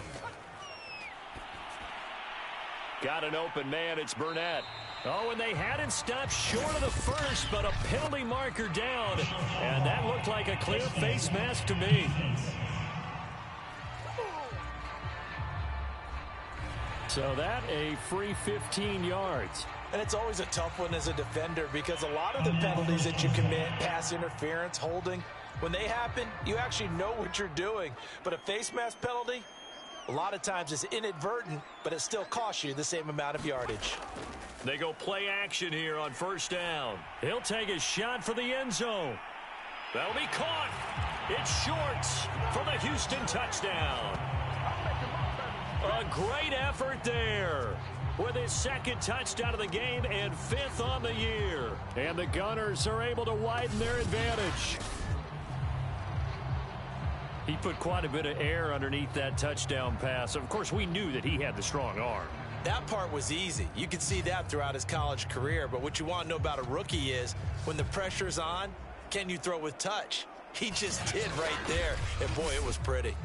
Got an open man. It's Burnett. Oh, and they had it stopped short of the first, but a penalty marker down, and that looked like a clear face mask to me. So that a free 15 yards. And it's always a tough one as a defender because a lot of the penalties that you commit, pass interference, holding, when they happen, you actually know what you're doing. But a face mask penalty, a lot of times it's inadvertent, but it still costs you the same amount of yardage. They go play action here on 1st down. He'll take a shot for the end zone. That'll be caught. It's Shorts for the Houston touchdown. A great effort there with his 2nd touchdown of the game and 5th on the year. And the Gunners are able to widen their advantage. He put quite a bit of air underneath that touchdown pass. Of course, we knew that he had the strong arm. That part was easy. You could see that throughout his college career. But what you want to know about a rookie is when the pressure's on, can you throw with touch? He just did right there. And, boy, it was pretty.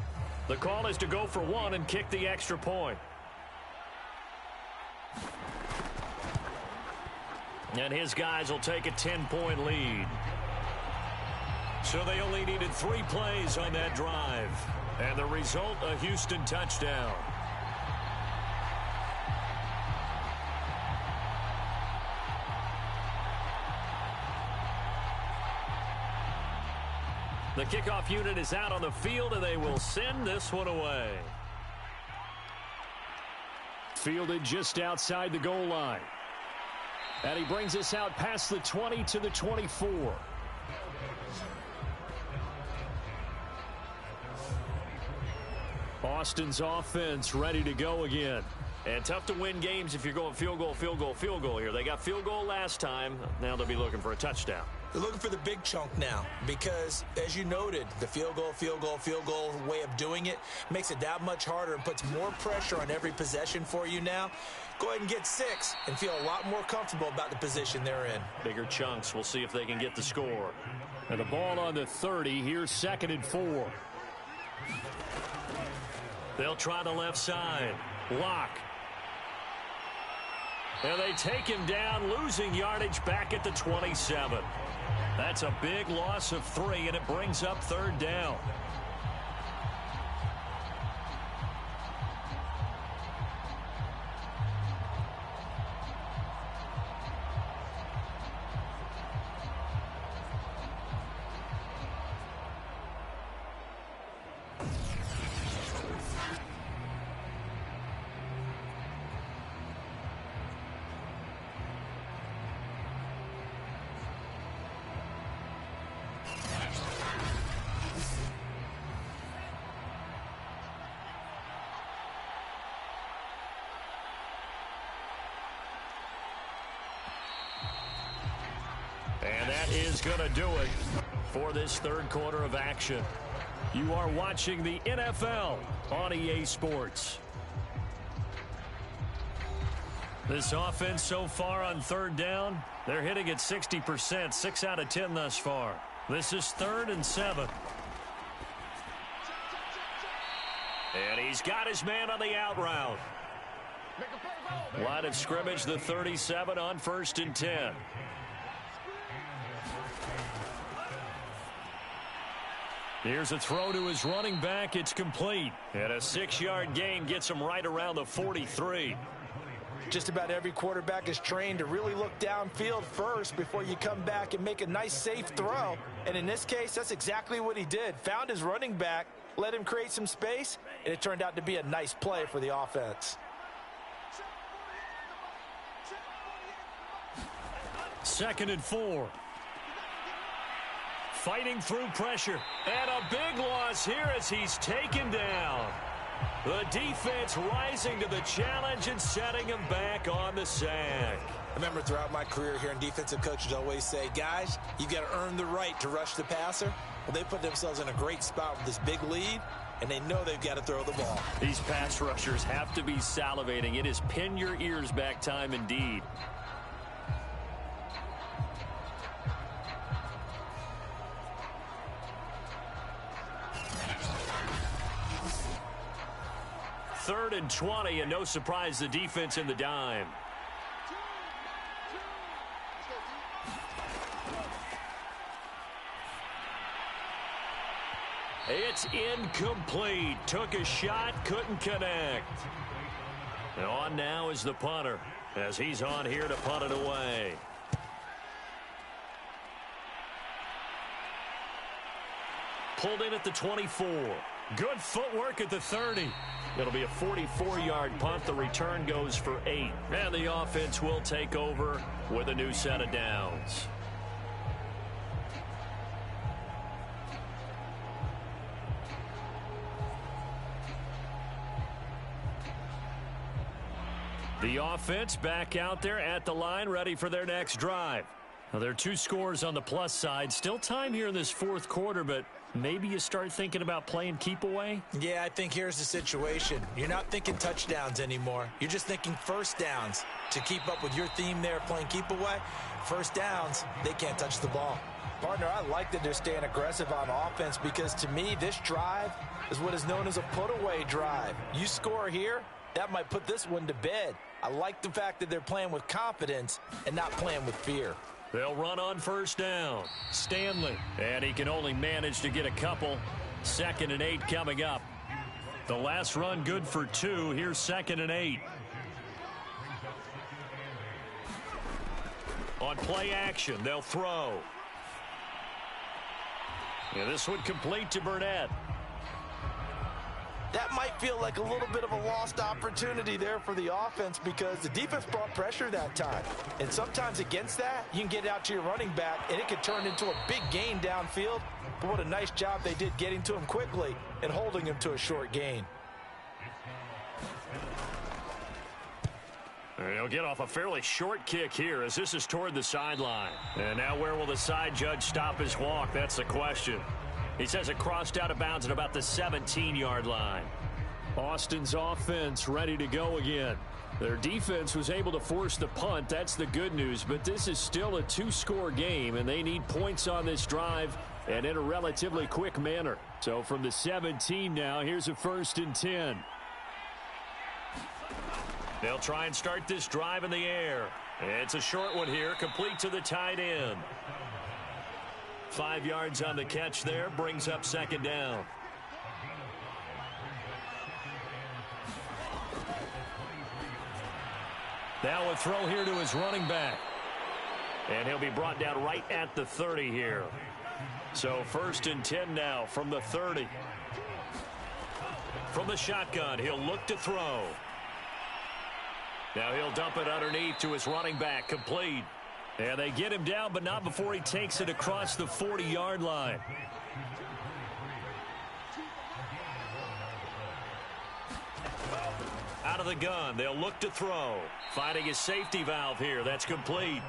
The call is to go for 1 and kick the extra point. And his guys will take a 10-point lead. So they only needed 3 plays on that drive. And the result, a Houston touchdown. The kickoff unit is out on the field, and they will send this one away. Fielded just outside the goal line. And he brings us out past the 20 to the 24. Austin's offense ready to go again. And tough to win games if you're going field goal, field goal, field goal here. They got field goal last time. Now they'll be looking for a touchdown. They're looking for the big chunk now because, as you noted, the field goal way of doing it makes it that much harder and puts more pressure on every possession for you now. Go ahead and get 6 and feel a lot more comfortable about the position they're in. Bigger chunks. We'll see if they can get the score. And the ball on the 30. Here's 2nd and 4. They'll try the left side. Lock. And they take him down, losing yardage back at the 27. That's a big loss of 3, and it brings up 3rd down. And that is going to do it for this 3rd quarter of action. You are watching the NFL on EA Sports. This offense so far on 3rd down, they're hitting at 60%, 6 out of 10 thus far. This is 3rd and 7. And he's got his man on the out route. Line of scrimmage, the 37 on 1st and 10. Here's a throw to his running back. It's complete. And a 6-yard gain gets him right around the 43. Just about every quarterback is trained to really look downfield first before you come back and make a nice, safe throw. And in this case, that's exactly what he did. Found his running back, let him create some space, and it turned out to be a nice play for the offense. 2nd and 4. Fighting through pressure. And a big loss here as he's taken down. The defense rising to the challenge and setting him back on the sack. I remember throughout my career hearing defensive coaches always say, guys, you got to earn the right to rush the passer. Well, they put themselves in a great spot with this big lead, and they know they've got to throw the ball. These pass rushers have to be salivating. It is pin your ears back time indeed. Third and 20, and no surprise, the defense in the dime. It's incomplete. Took a shot, couldn't connect. And on now is the punter, as he's on here to punt it away. Pulled in at the 24. Good footwork at the 30. It'll be a 44-yard punt. The return goes for 8. And the offense will take over with a new set of downs. The offense back out there at the line, ready for their next drive. Now, there are 2 scores on the plus side. Still time here in this fourth quarter, but maybe you start thinking about playing keep away? Yeah, I think here's the situation. You're not thinking touchdowns anymore. You're just thinking first downs. To keep up with your theme there, playing keep away, first downs, they can't touch the ball. Partner, I like that they're staying aggressive on offense because to me, this drive is what is known as a put-away drive. You score here, that might put this one to bed. I like the fact that they're playing with confidence and not playing with fear. They'll run on first down. Stanley. And he can only manage to get a couple. 2nd and 8 coming up. The last run good for 2. Here's 2nd and 8. On play action, they'll throw. And this one complete to Burnett. That might feel like a little bit of a lost opportunity there for the offense because the defense brought pressure that time. And sometimes against that, you can get out to your running back, and it could turn into a big gain downfield. But what a nice job they did getting to him quickly and holding him to a short gain. He'll get off a fairly short kick here as this is toward the sideline. And now where will the side judge stop his walk? That's the question. He says it crossed out of bounds at about the 17-yard line. Austin's offense ready to go again. Their defense was able to force the punt. That's the good news. But this is still a 2-score game, and they need points on this drive and in a relatively quick manner. So from the 17 now, here's a 1st and 10. They'll try and start this drive in the air. It's a short one here, complete to the tight end. 5 yards on the catch there, brings up 2nd down. Now a throw here to his running back. And he'll be brought down right at the 30 here. So 1st and 10 now from the 30. From the shotgun, he'll look to throw. Now he'll dump it underneath to his running back, complete. And they get him down, but not before he takes it across the 40-yard line. Out of the gun, they'll look to throw. Finding a safety valve here, that's complete.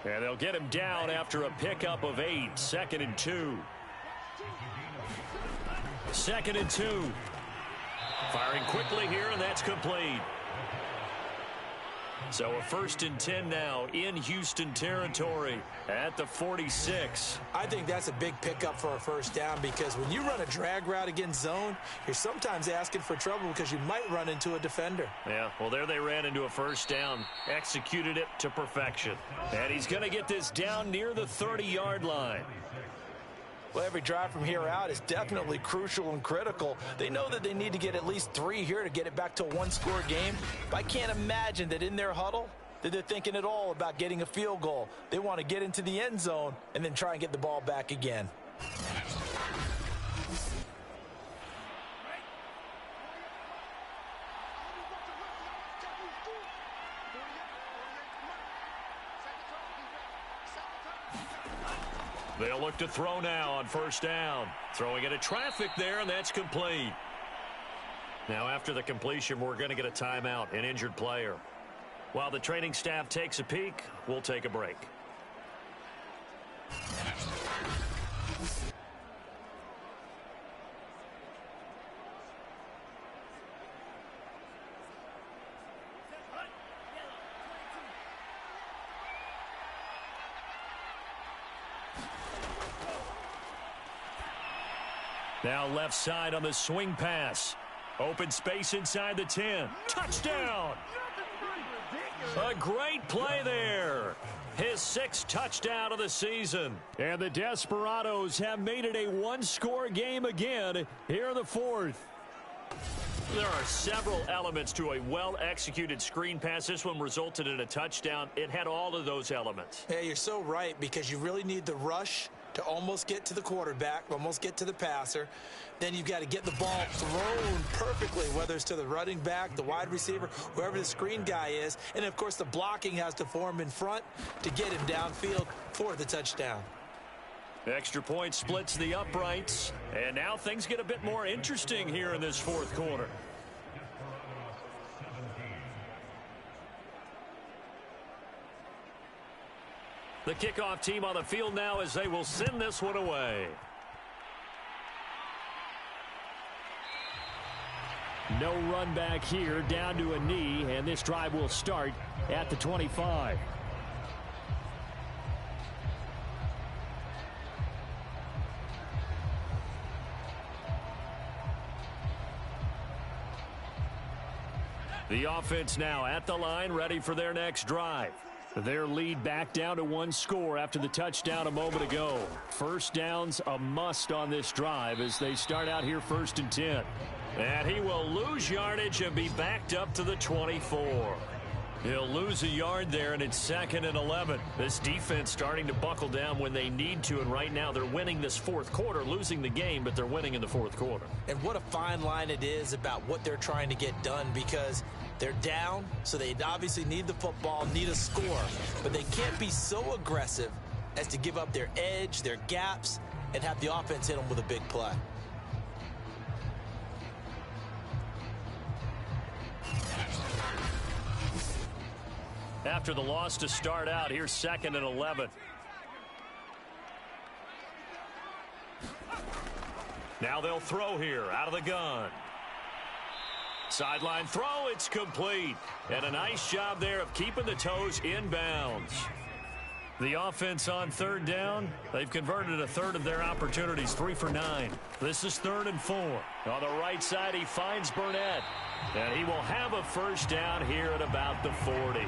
And they'll get him down after a pickup of 8, 2nd and 2. 2nd and 2. Firing quickly here, and that's complete. So a 1st and 10 now in Houston territory at the 46. I think that's a big pickup for a first down because when you run a drag route against zone, you're sometimes asking for trouble because you might run into a defender. Yeah, well, there they ran into a first down, executed it to perfection. And he's going to get this down near the 30-yard line. Well, every drive from here out is definitely crucial and critical. They know that they need to get at least 3 here to get it back to a 1-score game. But I can't imagine that in their huddle that they're thinking at all about getting a field goal. They want to get into the end zone and then try and get the ball back again. They'll look to throw now on first down. Throwing into traffic there, and that's complete. Now, after the completion, we're going to get a timeout, an injured player. While the training staff takes a peek, we'll take a break. Now left side on the swing pass. Open space inside the 10. Touchdown! A great play there. His 6th touchdown of the season. And the Desperados have made it a one-score game again here in the 4th. There are several elements to a well-executed screen pass. This one resulted in a touchdown. It had all of those elements. Yeah, you're so right, because you really need the rush to almost get to the quarterback, almost get to the passer. Then you've got to get the ball thrown perfectly, whether it's to the running back, the wide receiver, whoever the screen guy is. And, of course, the blocking has to form in front to get him downfield for the touchdown. Extra point splits the uprights. And now things get a bit more interesting here in this 4th quarter. The kickoff team on the field now as they will send this one away. No run back here, down to a knee, and this drive will start at the 25. The offense now at the line, ready for their next drive. Their lead back down to 1 score after the touchdown a moment ago. First down's a must on this drive as they start out here 1st and 10. And he will lose yardage and be backed up to the 24. He'll lose a yard there, and it's 2nd and 11. This defense starting to buckle down when they need to, and right now they're winning this 4th quarter, losing the game, but they're winning in the 4th quarter. And what a fine line it is about what they're trying to get done, because they're down, so they obviously need the football, need a score, but they can't be so aggressive as to give up their edge, their gaps, and have the offense hit them with a big play. After the loss to start out, here's 2nd and 11. Now they'll throw here out of the gun. Sideline throw, it's complete. And a nice job there of keeping the toes inbounds. The offense on 3rd down, they've converted a 1/3 of their opportunities, 3 for 9. This is 3rd and 4. On the right side, he finds Burnett. And he will have a first down here at about the 40.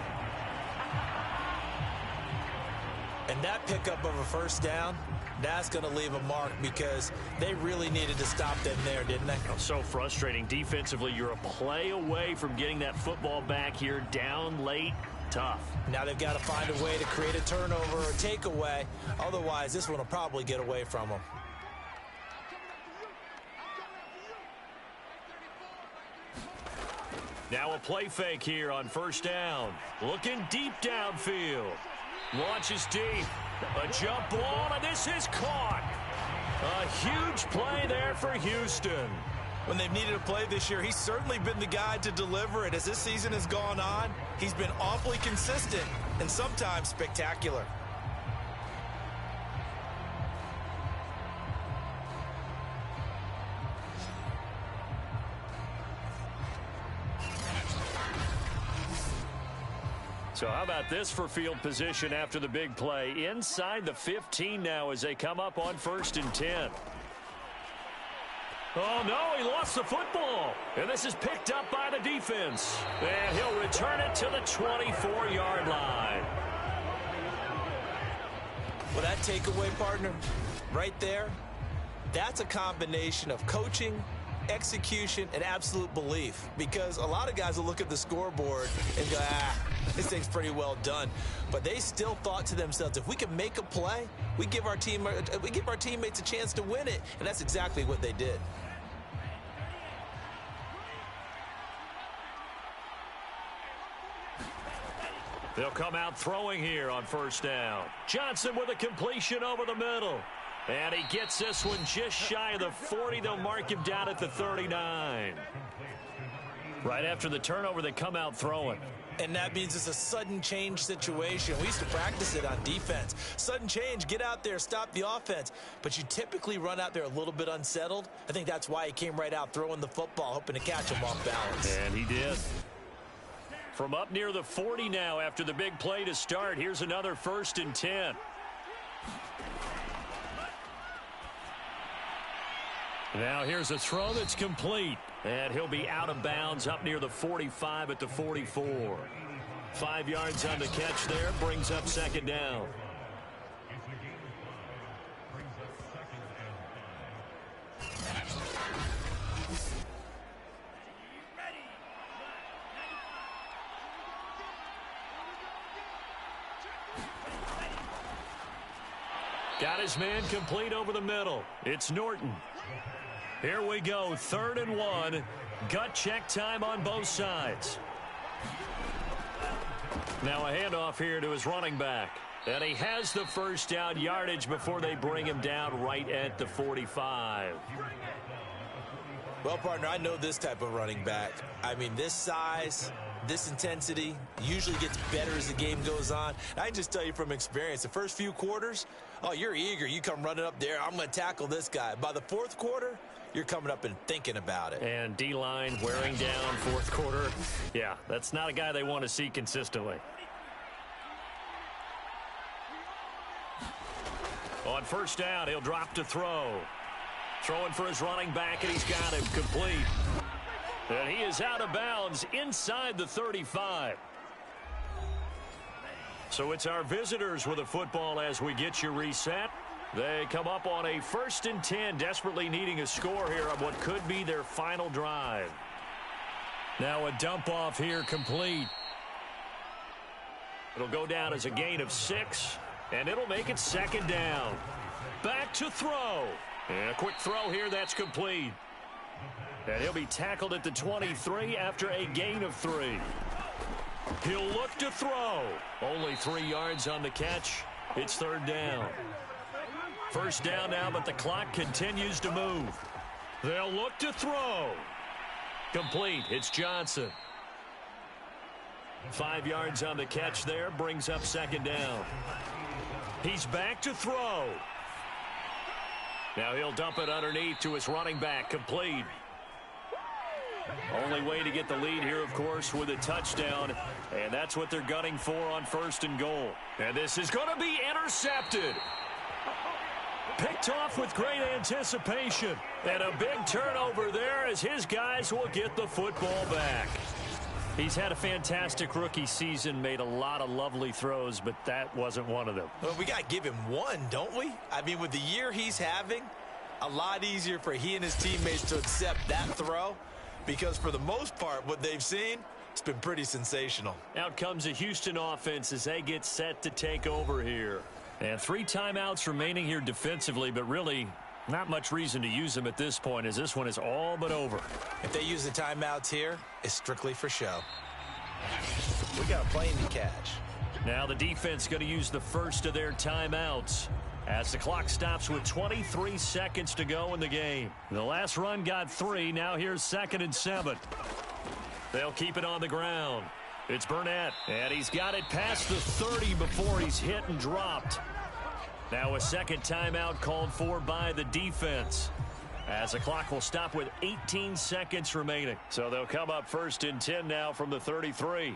And that pickup of a first down, that's going to leave a mark, because they really needed to stop them there, didn't they? So frustrating. Defensively, you're a play away from getting that football back here, down late. Tough. Now they've got to find a way to create a turnover or takeaway. Otherwise, this one will probably get away from them. Now a play fake here on first down. Looking deep downfield. Launches deep. A jump ball, and this is caught. A huge play there for Houston. When they've needed a play this year, he's certainly been the guy to deliver it. As this season has gone on, he's been awfully consistent and sometimes spectacular. So how about this for field position after the big play? Inside the 15 now as they come up on 1st and 10. Oh, no, he lost the football. And this is picked up by the defense. And he'll return it to the 24-yard line. Well, that takeaway, partner, right there, that's a combination of coaching, execution, and absolute belief. Because a lot of guys will look at the scoreboard and go, this thing's pretty well done. But they still thought to themselves, if we can make a play, we give our teammates a chance to win it. And that's exactly what they did. They'll come out throwing here on first down. Johnson with a completion over the middle. And he gets this one just shy of the 40. They'll mark him down at the 39. Right after the turnover, they come out throwing. And that means it's a sudden change situation. We used to practice it on defense. Sudden change, get out there, stop the offense. But you typically run out there a little bit unsettled. I think that's why he came right out throwing the football, hoping to catch him off balance. And he did. From up near the 40 now after the big play to start, here's another 1st and 10. Now here's a throw that's complete. And he'll be out of bounds up near the 45 at the 44. 5 yards on the catch there, brings up 2nd down. Got his man complete over the middle. It's Norton. Here we go, 3rd and 1. Gut check time on both sides. Now a handoff here to his running back. And he has the first down yardage before they bring him down right at the 45. Well, partner, I know this type of running back. I mean, this size, this intensity usually gets better as the game goes on. And I can just tell you from experience, the first few quarters, oh, you're eager. You come running up there. I'm going to tackle this guy. By the 4th quarter, you're coming up and thinking about it. And D-line wearing down 4th quarter. Yeah, that's not a guy they want to see consistently. On first down, he'll drop to throw. Throwing for his running back, and he's got him complete. And he is out of bounds inside the 35. So it's our visitors with a football as we get you reset. They come up on a 1st and 10, desperately needing a score here on what could be their final drive. Now a dump off here complete. It'll go down as a gain of 6, and it'll make it 2nd down. Back to throw. And a quick throw here, that's complete. And he'll be tackled at the 23 after a gain of 3. He'll look to throw. Only 3 yards on the catch. It's 3rd down. First down now, but the clock continues to move. They'll look to throw. Complete. It's Johnson. 5 yards on the catch there, brings up 2nd down. He's back to throw. Now he'll dump it underneath to his running back, complete. Only way to get the lead here, of course, with a touchdown, and that's what they're gunning for on 1st and goal. And this is going to be intercepted. Picked off with great anticipation. And a big turnover there as his guys will get the football back. He's had a fantastic rookie season, made a lot of lovely throws, but that wasn't one of them. Well, we got to give him one, don't we? I mean, with the year he's having, a lot easier for he and his teammates to accept that throw because for the most part, what they've seen, it's been pretty sensational. Out comes the Houston offense as they get set to take over here. And 3 timeouts remaining here defensively, but really not much reason to use them at this point as this one is all but over. If they use the timeouts here, it's strictly for show. We got a plane to catch. Now the defense going to use the first of their timeouts as the clock stops with 23 seconds to go in the game. The last run got 3. Now here's 2nd and 7. They'll keep it on the ground. It's Burnett, and he's got it past the 30 before he's hit and dropped. Now a second timeout called for by the defense as the clock will stop with 18 seconds remaining. So they'll come up 1st and 10 now from the 33.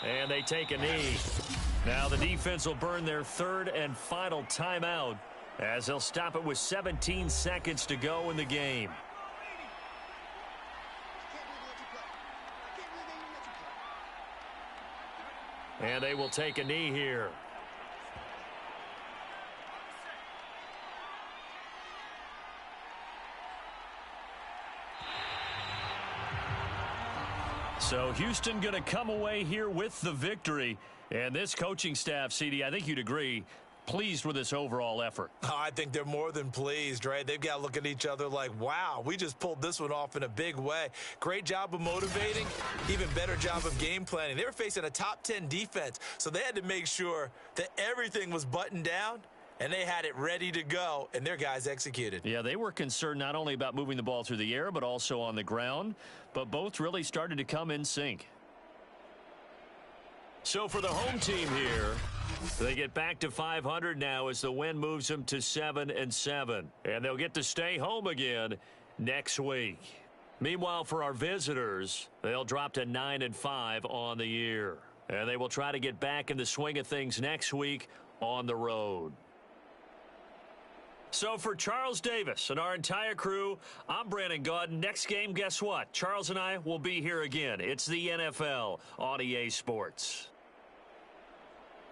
And they take a knee. Now the defense will burn their 3rd and final timeout as they'll stop it with 17 seconds to go in the game. And they will take a knee here. So Houston going to come away here with the victory. And this coaching staff, CD, I think you'd agree, pleased with this overall effort? Oh, I think they're more than pleased, right? They've got to look at each other like, wow, we just pulled this one off in a big way. Great job of motivating, even better job of game planning. They were facing a top 10 defense, so they had to make sure that everything was buttoned down, and they had it ready to go, and their guys executed. Yeah, they were concerned not only about moving the ball through the air, but also on the ground, but both really started to come in sync. So for the home team here, they get back to 500 now as the win moves them to 7-7. And they'll get to stay home again next week. Meanwhile, for our visitors, they'll drop to 9-5 on the year. And they will try to get back in the swing of things next week on the road. So for Charles Davis and our entire crew, I'm Brandon Gaudin. Next game, guess what? Charles and I will be here again. It's the NFL on EA Sports.